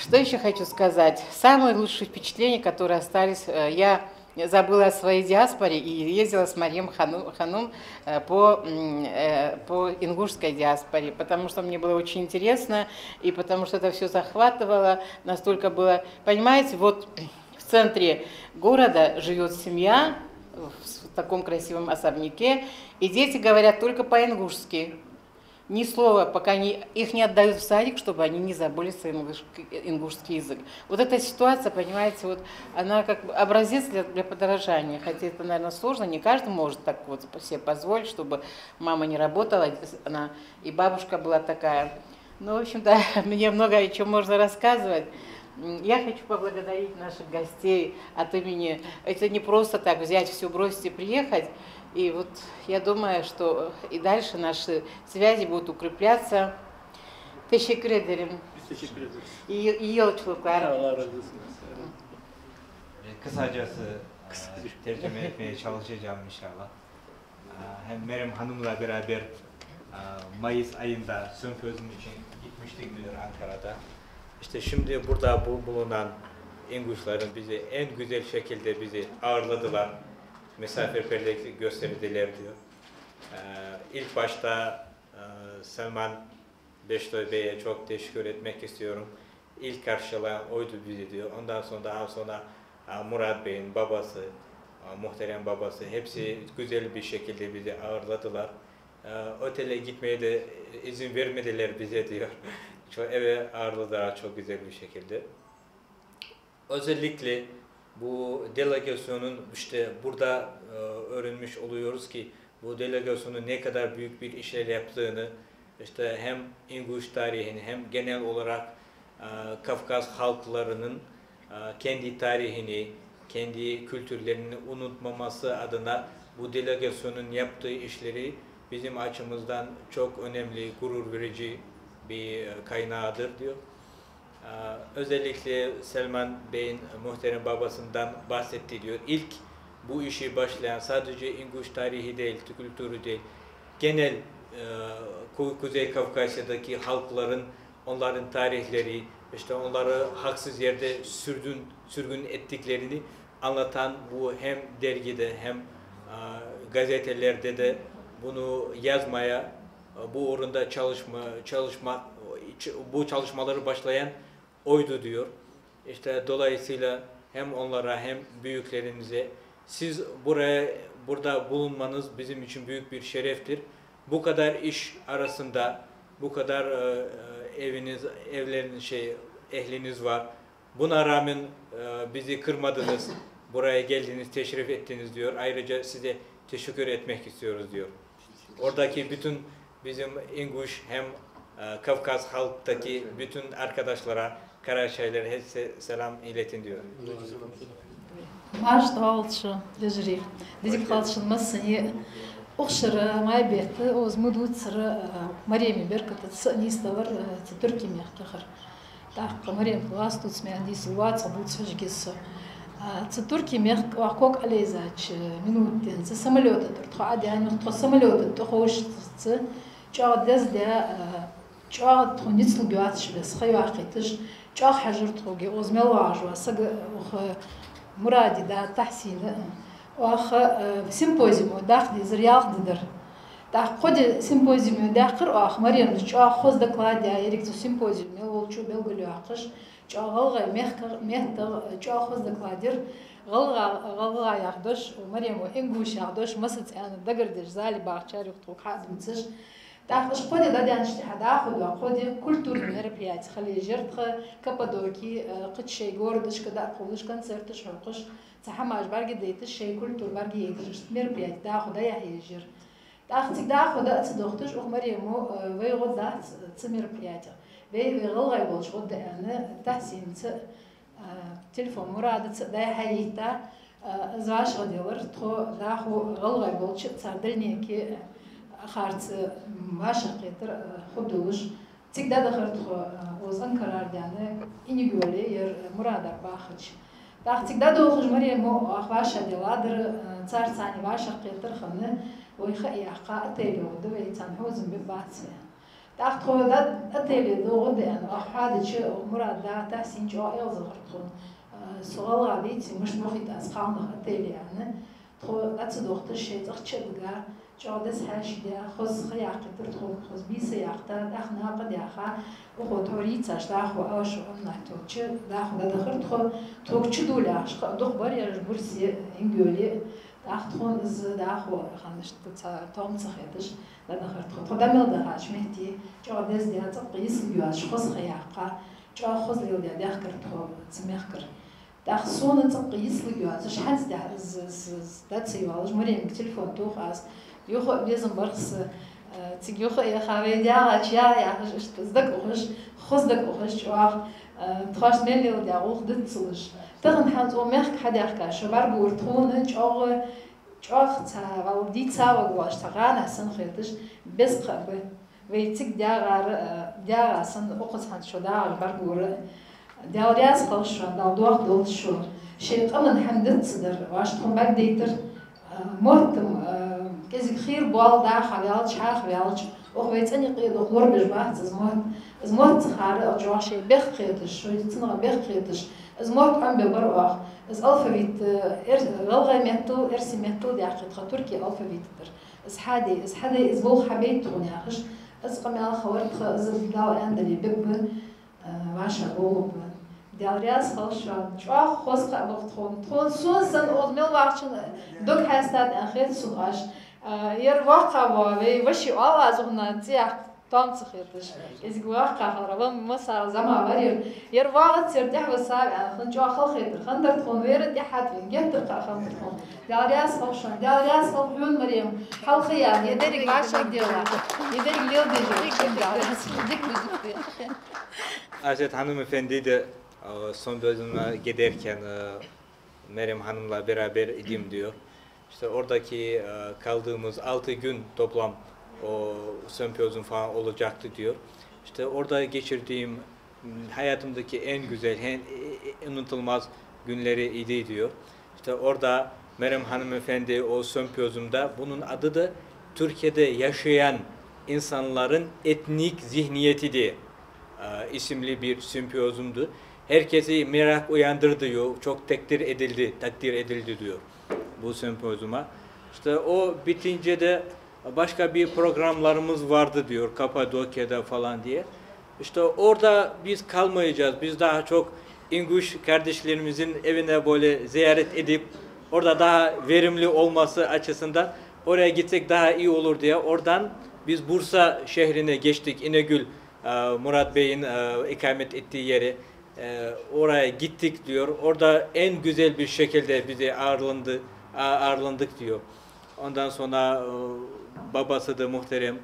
Что еще хочу сказать? Самые лучшие впечатления, которые остались, я забыла о своей диаспоре и ездила с Марием Ханум по ингушской диаспоре, потому что мне было очень интересно, и потому что это все захватывало, настолько было... Понимаете, вот в центре города живет семья, в таком красивом особняке, и дети говорят только по-ингушски. Ни слова, пока их не отдают в садик, чтобы они не забыли свой ингушский язык. Вот эта ситуация, понимаете, вот она как бы образец для подражания. Хотя это, наверное, сложно, не каждый может так вот себе позволить, чтобы мама не работала, она и бабушка была такая. Ну, в общем-то, мне много о чем можно рассказывать. Я хочу поблагодарить наших гостей от имени. Это не просто так взять все, бросить и приехать. И вот я думаю, что и дальше наши связи будут укрепляться. Teşekkür ederim. Teşekkür ederiz. İyi yolculuklar. Allah razı olsun. Kısacası tercüme etmeye çalışacağım inşallah. Hem Meryem Hanım'la beraber Mayıs ayında sempozum için gitmiştik diyor Ankara'da. İşte şimdi burada bulunan İnguşların bizi en güzel şekilde bizi ağırladılar. Misafirperverlik gösterdiler diyor. İlk başta Selman Beştoy Bey'e çok teşekkür etmek istiyorum. İlk karşılayan oydu bizi diyor. Ondan sonra Murat Bey'in babası, muhterem babası hepsi güzel bir şekilde bizi ağırladılar. Otele gitmeye de izin vermediler bize diyor. Eve ağırladılar çok güzel bir şekilde. Özellikle bu delegasyonun işte burada öğrenmiş oluyoruz ki bu delegasyonun ne kadar büyük bir işler yaptığını, işte hem İnguş tarihini hem genel olarak Kafkas halklarının kendi tarihini, kendi kültürlerini unutmaması adına bu delegasyonun yaptığı işleri bizim açımızdan çok önemli, gurur verici bir kaynağıdır diyor. Özellikle Selman Bey'in muhterem babasından bahsetti diyor. İlk bu işi başlayan sadece İnguş tarihi değil, kültürü değil, genel Kuzey Kafkasya'daki halkların, onların tarihleri, işte onları haksız yerde sürgün ettiklerini anlatan bu hem dergide hem gazetelerde de bunu yazmaya bu uğrunda bu çalışmaları başlayan oydu diyor. İşte dolayısıyla hem onlara hem büyüklerinize siz burada bulunmanız bizim için büyük bir şereftir. Bu kadar iş arasında bu kadar ehliniz var. Buna rağmen bizi kırmadınız. Buraya geldiniz, teşrif ettiniz diyor. Ayrıca size teşekkür etmek istiyoruz diyor. Oradaki bütün bizim İnguş hem Kafkas halktaki bütün arkadaşlara, Karaçaylara hepsi selam iletin diyor. Marş dağılçı, lejri. Dedik kalçınmasın ye. Okşarı, maybeti, oz mudut sırı Mariemi berkatı sınista var Türkiye mehkahır. Так, Мария, класс тут смеян дисуваться, будет сожгиться. Турки мех вакок алезач минутин. За самолеты тут хади, они тут самолеты тут хош ц. Чаг дез де чаг тхуниц лгуат шбес خيواقيتش чаг حجر تخوجي اوزمل واجوا سق مرادي دا تحسين واخ سيمبوزيوم داخل زرياق ددر قد سيمبوزيوم داخل واخ مريم чаг خوز докладя еректо симпозиум волчу белгулюақыш чағылға мехтір чағыз докладир ғылға яғдыш Марьему ингуш яғдыш масыц әні дагырдыш зали бағчар юқту қадымцыш тақыш қоди дадяншты хада худу қоди культурный мероприятие хали жертха Каппадокии қытшей городыш когда қулыш концерты шоқыш цахамаш барги дейтіш шей культур барги егрыш мероприятие да худа яхи жер тақтик да худа цидоқтыш ух Марьему вейғод да цы мероприятие غلغي بولش غدا أنا تحسين تلفون مراد ده حياته زواج غديور تخو راحو غلغي بولش تصدرني كي خارج ماشي قطر خدوش تقدر دخلت خو وزن قرار ديانه إني قولي ير مراد باخش تقدر دوخش مريم أخواش دلادر صار ثاني ماشي قطر خنه ويخي حقا تيلو دوي تنحوز بباتسه تاخت خودت أتيلي دوغد أنا أحد شيء مراد ده تحسين جوا يظهرون سؤال عبيتي مش مخيط أسقامنا أتيلي أنا تخو أتصدقت الشيء تخشى بقى جوا دس حاش ده خص خياق ترتخو خص بيس ياقتا دخنا قد ياخا وخو توريت ساش داخو أوش أمنا توكش داخو ده دخل تخو توكش دولا عشق دوخ بري رجبرسي إنجولي تاخدون از داخو خانش توم صحيتش لا دخلت خد دمل دخاش مهدي جا دز ديال تقيس بيواش خص خياقة جا خص ليو ديال داخل تخو تسميخكر داخسون تقيس بيواش شحال ده از داتسيوالج مريم تليفون توخاس يخو بيزم برخص تيجيخو يا خاوي ديال يا زدك وخش خص دك وخش جوا تخاش مليو ديال وخدت صلش تغن حد ومرك حد يحكي شبار بورتون جاغ تا والدي تا وقواش تغانا سن خيتش بس قبل ويتك ديار سن أقص حد شو دار برجور ديار ياس قلش دال دوق دول شو شيء قمن حمدت صدر واش تكون بعد ديتر مهتم كذا خير بال دا خيال شاخ خيال وخويتني قيد وخور بجماعة زموت خار أجوا شيء بخيتش شو يتنغ بخيتش زموت عم ببرواخ از الفابيت غلغي ميتو ارسي ميتو دي حقيقة تركي الفابيت در از حدي از بول حبيت تغني اخش از قمي على خوارت از داو اندلي بب واشا بول ديال رياس خلشان جوا خوز قبض تخون سون سن اوزمل واخشن دوك هستاد اخير سوغاش ير واقع وشي الله زغنا تيح تام صخيرتش إذا واقع خرابا مسار زمان برير ير واقع ترتاح وساب خن جوا خل خير خن ترتخون ويرد يحد وين جت ترقى خن ترتخون دارياس خلشان دارياس خلون مريم حل خيار يدرك عشان ديلا يدرك ليل ديجو Azet hanımefendi de son bölümüne giderken Meryem Hanım'la beraber idim diyor. İşte oradaki kaldığımız 6 gün toplam o sempozyum falan olacaktı diyor. İşte orada geçirdiğim hayatımdaki en güzel, en unutulmaz günleri idi diyor. İşte orada Meryem Hanımefendi o sempozyumda bunun adı da Türkiye'de yaşayan insanların etnik zihniyeti diye isimli bir sempozyumdu. Herkesi merak uyandırdı diyor. Çok takdir edildi diyor bu sempozyuma. İşte o bitince de başka bir programlarımız vardı diyor Kapadokya'da falan diye. İşte orada biz kalmayacağız. Biz daha çok İnguş kardeşlerimizin evine böyle ziyaret edip orada daha verimli olması açısından oraya gitsek daha iyi olur diye oradan biz Bursa şehrine geçtik. İnegül, Murat Bey'in ikamet ettiği yere oraya gittik diyor. Orada en güzel bir şekilde bize ağırlandık diyor. Ondan sonra babası da muhterem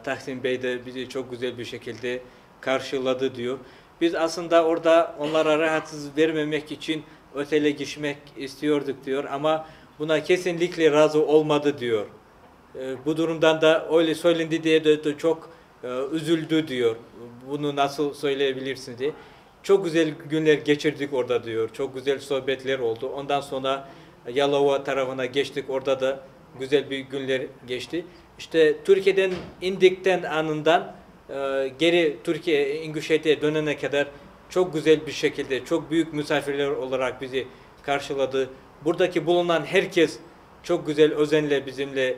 Tahsin Bey de bizi çok güzel bir şekilde karşıladı diyor. Biz aslında orada onlara rahatsız vermemek için otele gitmek istiyorduk diyor ama buna kesinlikle razı olmadı diyor. Bu durumdan da öyle söylendi diye de çok üzüldü diyor. Bunu nasıl söyleyebilirsin diye. Çok güzel günler geçirdik orada diyor. Çok güzel sohbetler oldu. Ondan sonra Yalova tarafına geçtik. Orada da güzel bir günler geçti. İşte Türkiye'den indikten anından geri Türkiye, İngüşet'e dönene kadar çok güzel bir şekilde, çok büyük misafirler olarak bizi karşıladı. Buradaki bulunan herkes çok güzel özenle bizimle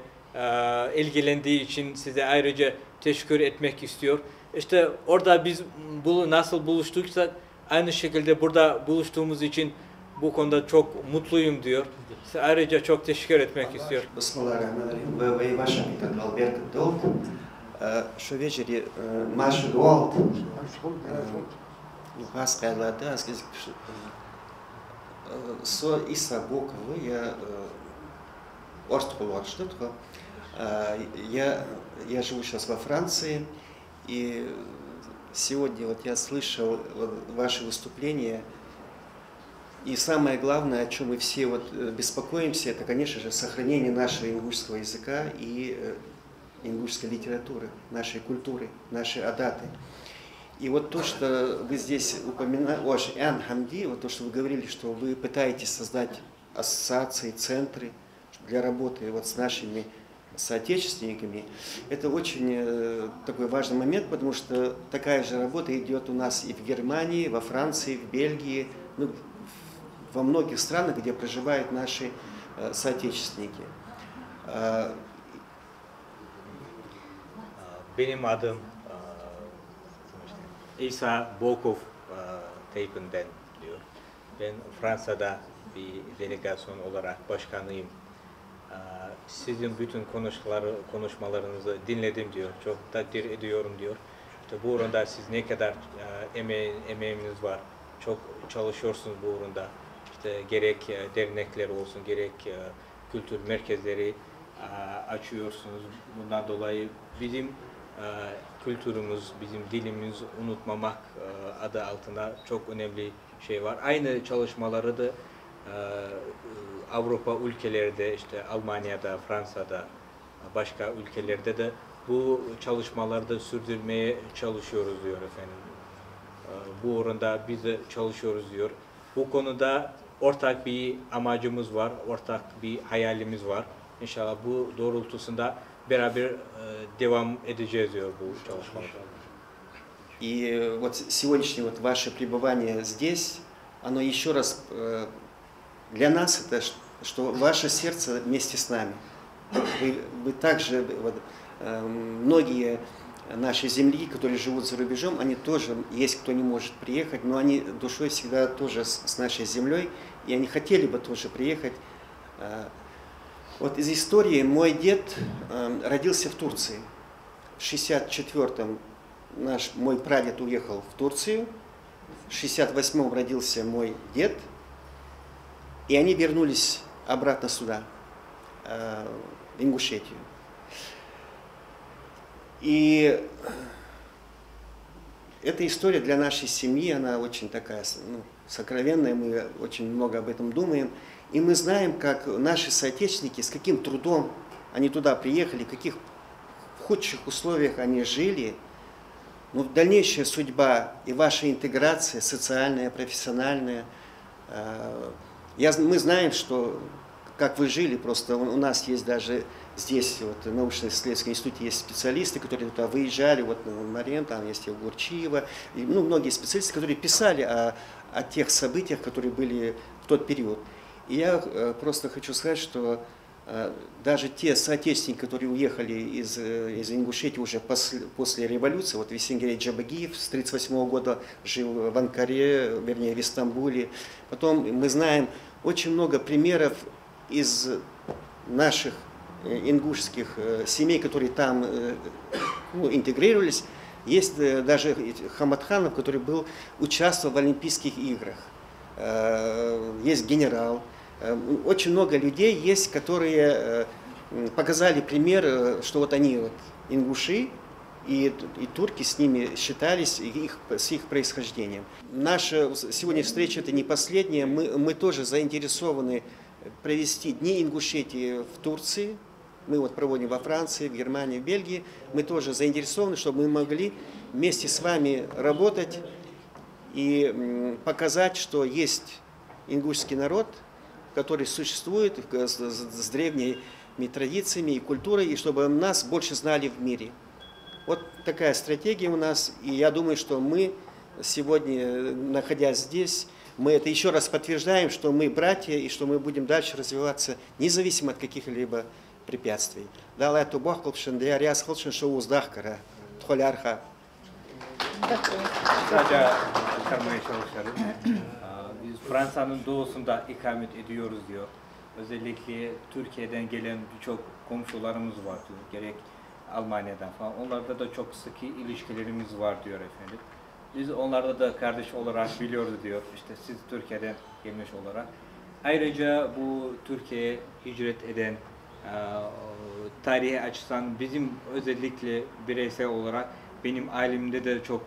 ilgilendiği için size ayrıca teşekkür etmek istiyor. İşte orada biz nasıl buluştuksak aynı şekilde burada buluştuğumuz için bu konuda çok mutluyum diyor. Size ayrıca çok teşekkür etmek istiyor. Bismillahirrahmanirrahim. Ve başa bir Alberto Dolt. Şu вечері Маша Дуалт рассказала, со Иса Бокова я я живу сейчас во Франции, и сегодня вот я слышал ваши выступления, и самое главное, о чем мы все вот беспокоимся, это, конечно же, сохранение нашего ингушского языка и ингушской литературы, нашей культуры, нашей адаты. И вот то, что вы здесь упоминали, Эн Хамди, вот то, что вы говорили, что вы пытаетесь создать ассоциации, центры для работы вот с нашими соотечественниками, это очень такой важный момент, потому что такая же работа идет у нас и в Германии, во Франции, в Бельгии, ну, во многих странах, где проживают наши соотечественники. Benim adım İsa Bokov teypinden diyor. Ben Fransa'da bir delegasyon olarak başkanıyım. Sizin bütün konuşmalarınızı dinledim diyor. Çok takdir ediyorum diyor. İşte bu uğrunda siz ne kadar emeğiniz var. Çok çalışıyorsunuz bu uğrunda. İşte gerek dernekler olsun, gerek kültür merkezleri açıyorsunuz. Bundan dolayı bizim kültürümüz, bizim dilimiz unutmamak adı altında çok önemli şey var. Aynı çalışmaları da Avrupa ülkelerde, işte Almanya'da, Fransa'da, başka ülkelerde de bu çalışmaları da sürdürmeye çalışıyoruz diyor efendim. Bu uğrunda biz de çalışıyoruz diyor. Bu konuda ortak bir amacımız var, ortak bir hayalimiz var. İnşallah bu doğrultusunda beraber devam edeceğiz diyor bu çalışmalar. И вот сегодняшнее вот ваше пребывание здесь, оно еще раз для нас это, что ваше сердце вместе с нами. Вы также, вот, многие наши земляки, которые живут за рубежом, они тоже, есть кто не может приехать, но они душой всегда тоже с нашей землей, и они хотели бы тоже приехать. Вот из истории мой дед родился в Турции. В 1964-м мой прадед уехал в Турцию, в 1968-м родился мой дед, и они вернулись обратно сюда, в Ингушетию. И эта история для нашей семьи, она очень такая, ну, сокровенная, мы очень много об этом думаем. И мы знаем, как наши соотечественники, с каким трудом они туда приехали, в каких худших условиях они жили. Но дальнейшая судьба и ваша интеграция социальная, профессиональная. Мы знаем, что как вы жили, просто у нас есть даже здесь, вот, в научно-исследовательском институте есть специалисты, которые туда выезжали, вот Марин, там есть Гурчиева, и, ну, многие специалисты, которые писали о тех событиях, которые были в тот период. И я просто хочу сказать, что даже те соотечественники, которые уехали из Ингушетии уже после революции, вот Весенгерей Джабагиев с 1938 года жил в Анкаре, вернее в Истамбуле. Потом мы знаем очень много примеров из наших ингушских семей, которые там интегрировались. Есть даже Хаматханов, который участвовал в Олимпийских играх. Есть генерал. Очень много людей есть, которые показали пример, что вот они ингуши, и турки с ними считались, с их происхождением. Наша сегодня встреча это не последняя. Мы тоже заинтересованы провести Дни Ингушетии в Турции. Мы вот проводим во Франции, в Германии, в Бельгии. Мы тоже заинтересованы, чтобы мы могли вместе с вами работать и показать, что есть ингушский народ, который существует с древними традициями и культурой, и чтобы нас больше знали в мире. Вот такая стратегия у нас, и я думаю, что мы сегодня, находясь здесь, мы это еще раз подтверждаем, что мы братья, и что мы будем дальше развиваться, независимо от каких-либо препятствий. Далее то Бог кылшын, да ряс кылшын, что уздах кара, тхолярха. Biz Fransa'nın doğusunda ikamet ediyoruz diyor. Özellikle Türkiye'den gelen birçok komşularımız var diyor. Gerek Almanya'dan falan. Onlarda da çok sıkı ilişkilerimiz var diyor efendim. Biz onlarda da kardeş olarak biliyoruz diyor. İşte siz Türkiye'den gelmiş olarak. Ayrıca bu Türkiye'ye hicret eden tarihi açısından bizim özellikle bireysel olarak benim ailemde de çok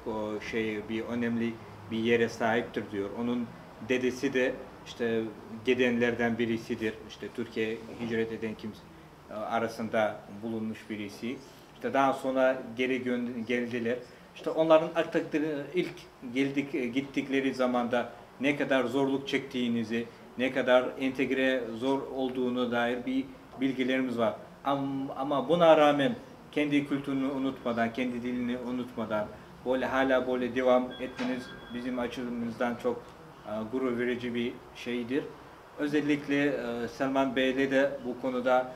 bir önemli bir yere sahiptir diyor. Onun dedesi de işte gidenlerden birisidir. İşte Türkiye'ye hicret eden kimse arasında bulunmuş birisi. İşte daha sonra geri geldiler. İşte onların artık ilk gittikleri zamanda ne kadar zorluk çektiğinizi, ne kadar entegre zor olduğunu dair bir bilgilerimiz var. Ama buna rağmen kendi kültürünü unutmadan, kendi dilini unutmadan hala böyle devam etmeniz bizim açımızdan çok gurur verici bir şeydir. Özellikle Selman Bey'le de bu konuda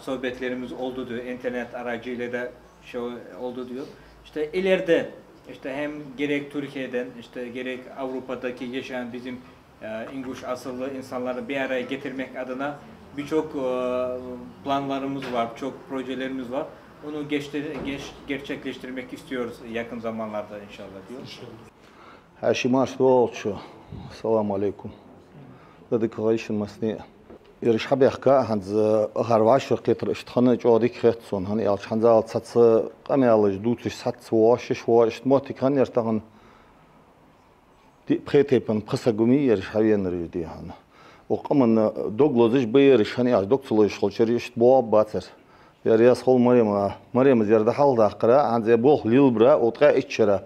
sohbetlerimiz oldu diyor. İnternet aracıyla da oldu diyor. İşte ileride işte hem gerek Türkiye'den işte gerek Avrupa'daki yaşayan bizim İnguş asıllı insanları bir araya getirmek adına birçok planlarımız var, birçok projelerimiz var. Onu gerçekleştirmek istiyoruz yakın zamanlarda inşallah diyor. Haşimaş doğulçu. Selamun aleyküm. Dedik Ayşin Masni. Yarış habiyaka hanz harvaş qitr iştxana çoğdik xetson hani yalç hanza altsatsı qamyalıj dutsiş satsı waşiş waşt motikan yertağın pxetepen pxasagumi yarış haviyenri di hani. O qaman dogloziş bayırış hani yalç doksuloj xolçeri işt boğab batır. Yariyas xol Maryam zerde halda aqra hanza boğ lilbra otqa iççera.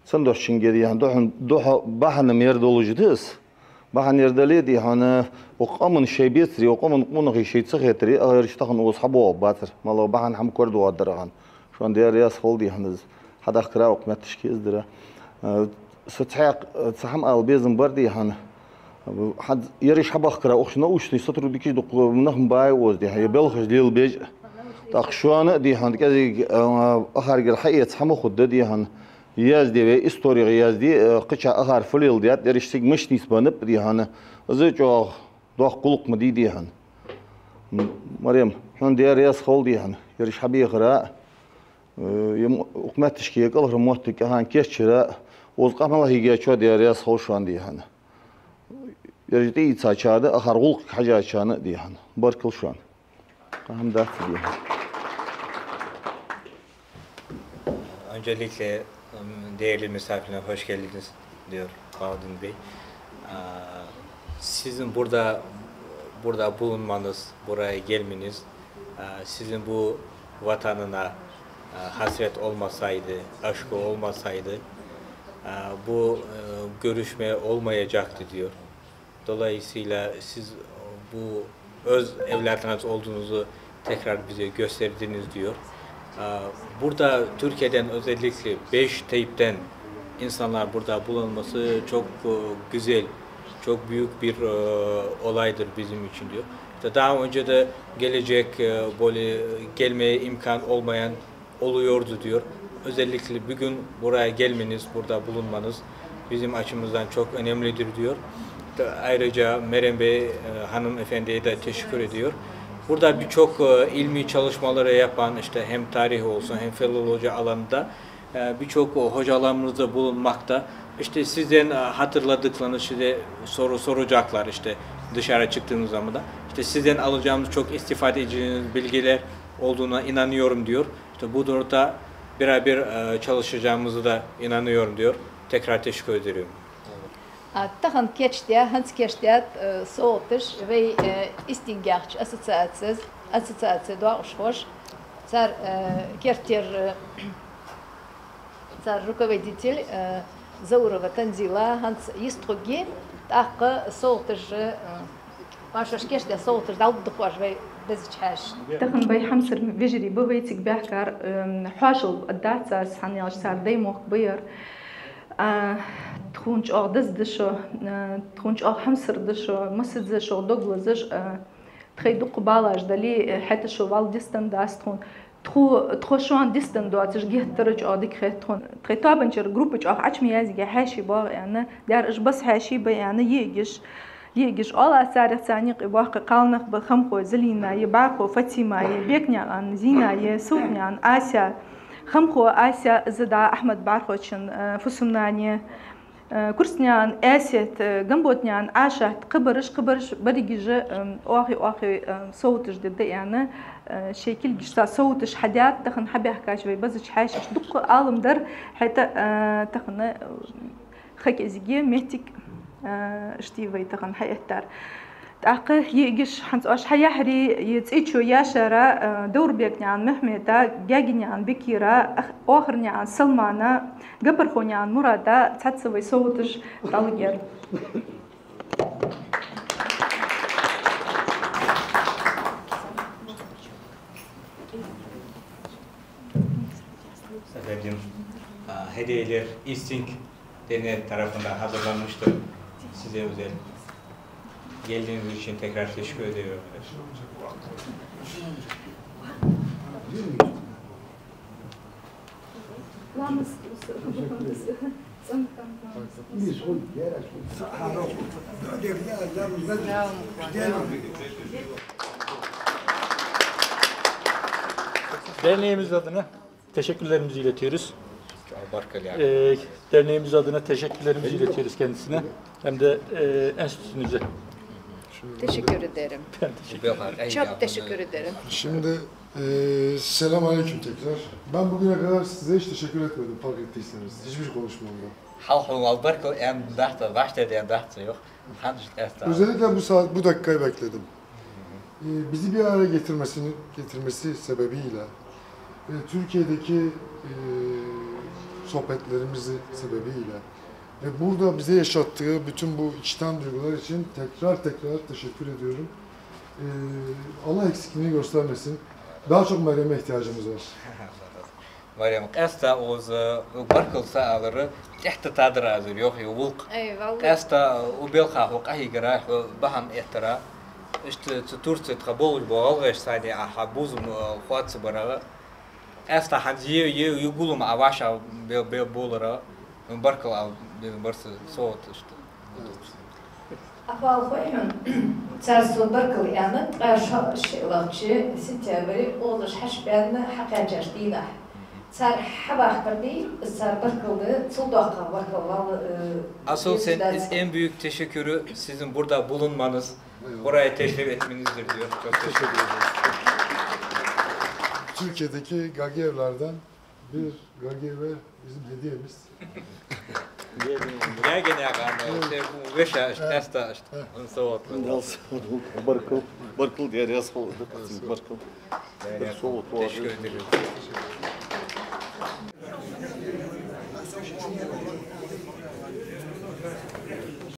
Sen doşçin gedi yani doha bahanım yerdolujidis. Bahan yerdeli hani وقامن شيء بيتري وقامن قونغي شيء تسخيتري غير اشتغل وصحبه باتر مالو بحن هم كردو ادرغان شلون ديار ياس فولدي هنز هذا قرا وقمت تشكي ازدرا ستحق صحم ال بيزن بردي هن حد يريش حبخ قرا وخشنا وشني سطر بكي دق منهم باي وز دي هي بلخش ديال بيج تاخشوان دي هن كذا اخر الحقيقه صحمو خد دي هن ياز دي استوري ياز دي قچا اخر فليل ديات يريش سيج مش نسبنب دي هن زجو دوخ قلق مديدي هن مريم هون ديار ياس خولدي هن يرش حبي غراء وقمت تشكي قال رموتك هان كيش شراء وزقام الله يجي شو ديار ياس خول شو عندي هن يرجتي يتساعد آخر قلق حاجة شان دي هن باركل شان هم دات دي هن. Öncelikle değerli misafirler hoş geldiniz diyor Bahadır Bey. Sizin burada bulunmanız, buraya gelmeniz, sizin bu vatanına hasret olmasaydı, aşkı olmasaydı, bu görüşme olmayacaktı diyor. Dolayısıyla siz bu öz evlatınız olduğunuzu tekrar bize gösterdiniz diyor. Burada Türkiye'den özellikle 5 Tayyip'ten insanlar burada bulunması çok güzel. Çok büyük bir olaydır bizim için diyor. İşte daha önce de gelecek böyle gelmeye imkan olmayan oluyordu diyor. Özellikle bugün buraya gelmeniz, burada bulunmanız bizim açımızdan çok önemlidir diyor. Ayrıca Meryem Bey hanımefendiye de teşekkür ediyor. Burada birçok ilmi çalışmaları yapan işte hem tarih olsun hem filoloji alanında birçok hocalarımız da bulunmakta. İşte sizden hatırladıklarınız size soru soracaklar işte dışarı çıktığınız zaman da. İşte sizden alacağımız çok istifade edeceğiniz bilgiler olduğuna inanıyorum diyor. İşte bu doğrultuda beraber çalışacağımızı da inanıyorum diyor. Tekrar teşekkür ederim. Tahan keçtiya, hans keçtiya soğutuş ve istingerç asosiasya doğuşhoş. Цар Кертер, цар руководитель Заурова Танзила, Ханс Истроги, так соğutuş, başka keçtiya soğutuş daldık var ve bezçhaş. تخن بي حمسر فيجري بويتك بحكر حاشل الداتس حنياش صار ديموك بير تخونش دز دشو تخونش حمسر دشو مسد دشو دوغلزش تخيدو قبالاش دلي حتى شو والدستن داستون تخو شو عن دستن دواتش جهت ترج عادي خيتون تخيتابن شر جروبج عشمي يازي حاشي باغ يعني دار اش بس حاشي يعني يجش الله سارق ثانيق واقع قالنق بخمخو زلينا يباقو فتيما يبيكني عن زينا يسوقني عن آسيا خمخو آسيا زدا أحمد بارخوشن فسمناني كرسنيان آسيت جنبوتنيان عاشا قبرش بريجي أخي صوتش ضد يعني شكل جسا صوتش حدات تخن حبي حكاش في بزش حاشش دق عالم در حتى تخن خك إزجي ميتك اشتيفي تخن حياتر تأقه يجش حنس أش حيحري يتسيتشو ياشرا دور بيكني عن محمدا جاجني عن بكيرا آخرني عن سلمانا قبرخوني عن مرادا تحسوي صوتش طالجر Efendim, hediyeler İstink Derneği tarafından hazırlanmıştır. Size özel. Geldiğiniz için tekrar teşekkür ediyorum. Derneğimiz adına teşekkürlerimizi iletiyoruz. Derneğimiz adına teşekkürlerimizi iletiyoruz kendisine. Hem de enstitünüze. Teşekkür ederim. Çok teşekkür ederim. Şimdi selamünaleyküm tekrar. Ben bugüne kadar size hiç teşekkür etmedim fark ettiyseniz. Hiçbir konuşmamda. Özellikle bu dakikayı bekledim. Bizi bir araya getirmesi sebebiyle ve Türkiye'deki sohbetlerimizi sebebiyle ve burada bize yaşattığı bütün bu içten duygular için tekrar teşekkür ediyorum. Allah eksikliğini göstermesin. Daha çok Meryem'e ihtiyacımız var. Meryem, esta oz barkıl sağları ihte tadır azır yok yuvuk. Esta ubelha huk ahigra baham ihtira. İşte Türkçe tabul boğalgaş sadi ahabuzum kuatsı barağı. Esta hadziye yugulum avaşa bolara barkıl av barsı soğut işte. Afal koyun. Çarşı barkıl yani şaşılakçı sentябрь olmuş haşbenne hakacaş değil. Çar habah berdi, çar barkıldı, suldaqa barkıl. Asıl en büyük teşekkürü sizin burada bulunmanız, buraya teşrif etmenizdir diyor. Çok teşekkür ederiz. Türkiye'deki Gagevlerden bir Gageve bizim hediyemiz. Ya gene agarna, bu veşa esta soğut. Barkıl diye yaz oldu. Barkıl. Teşekkür ederim.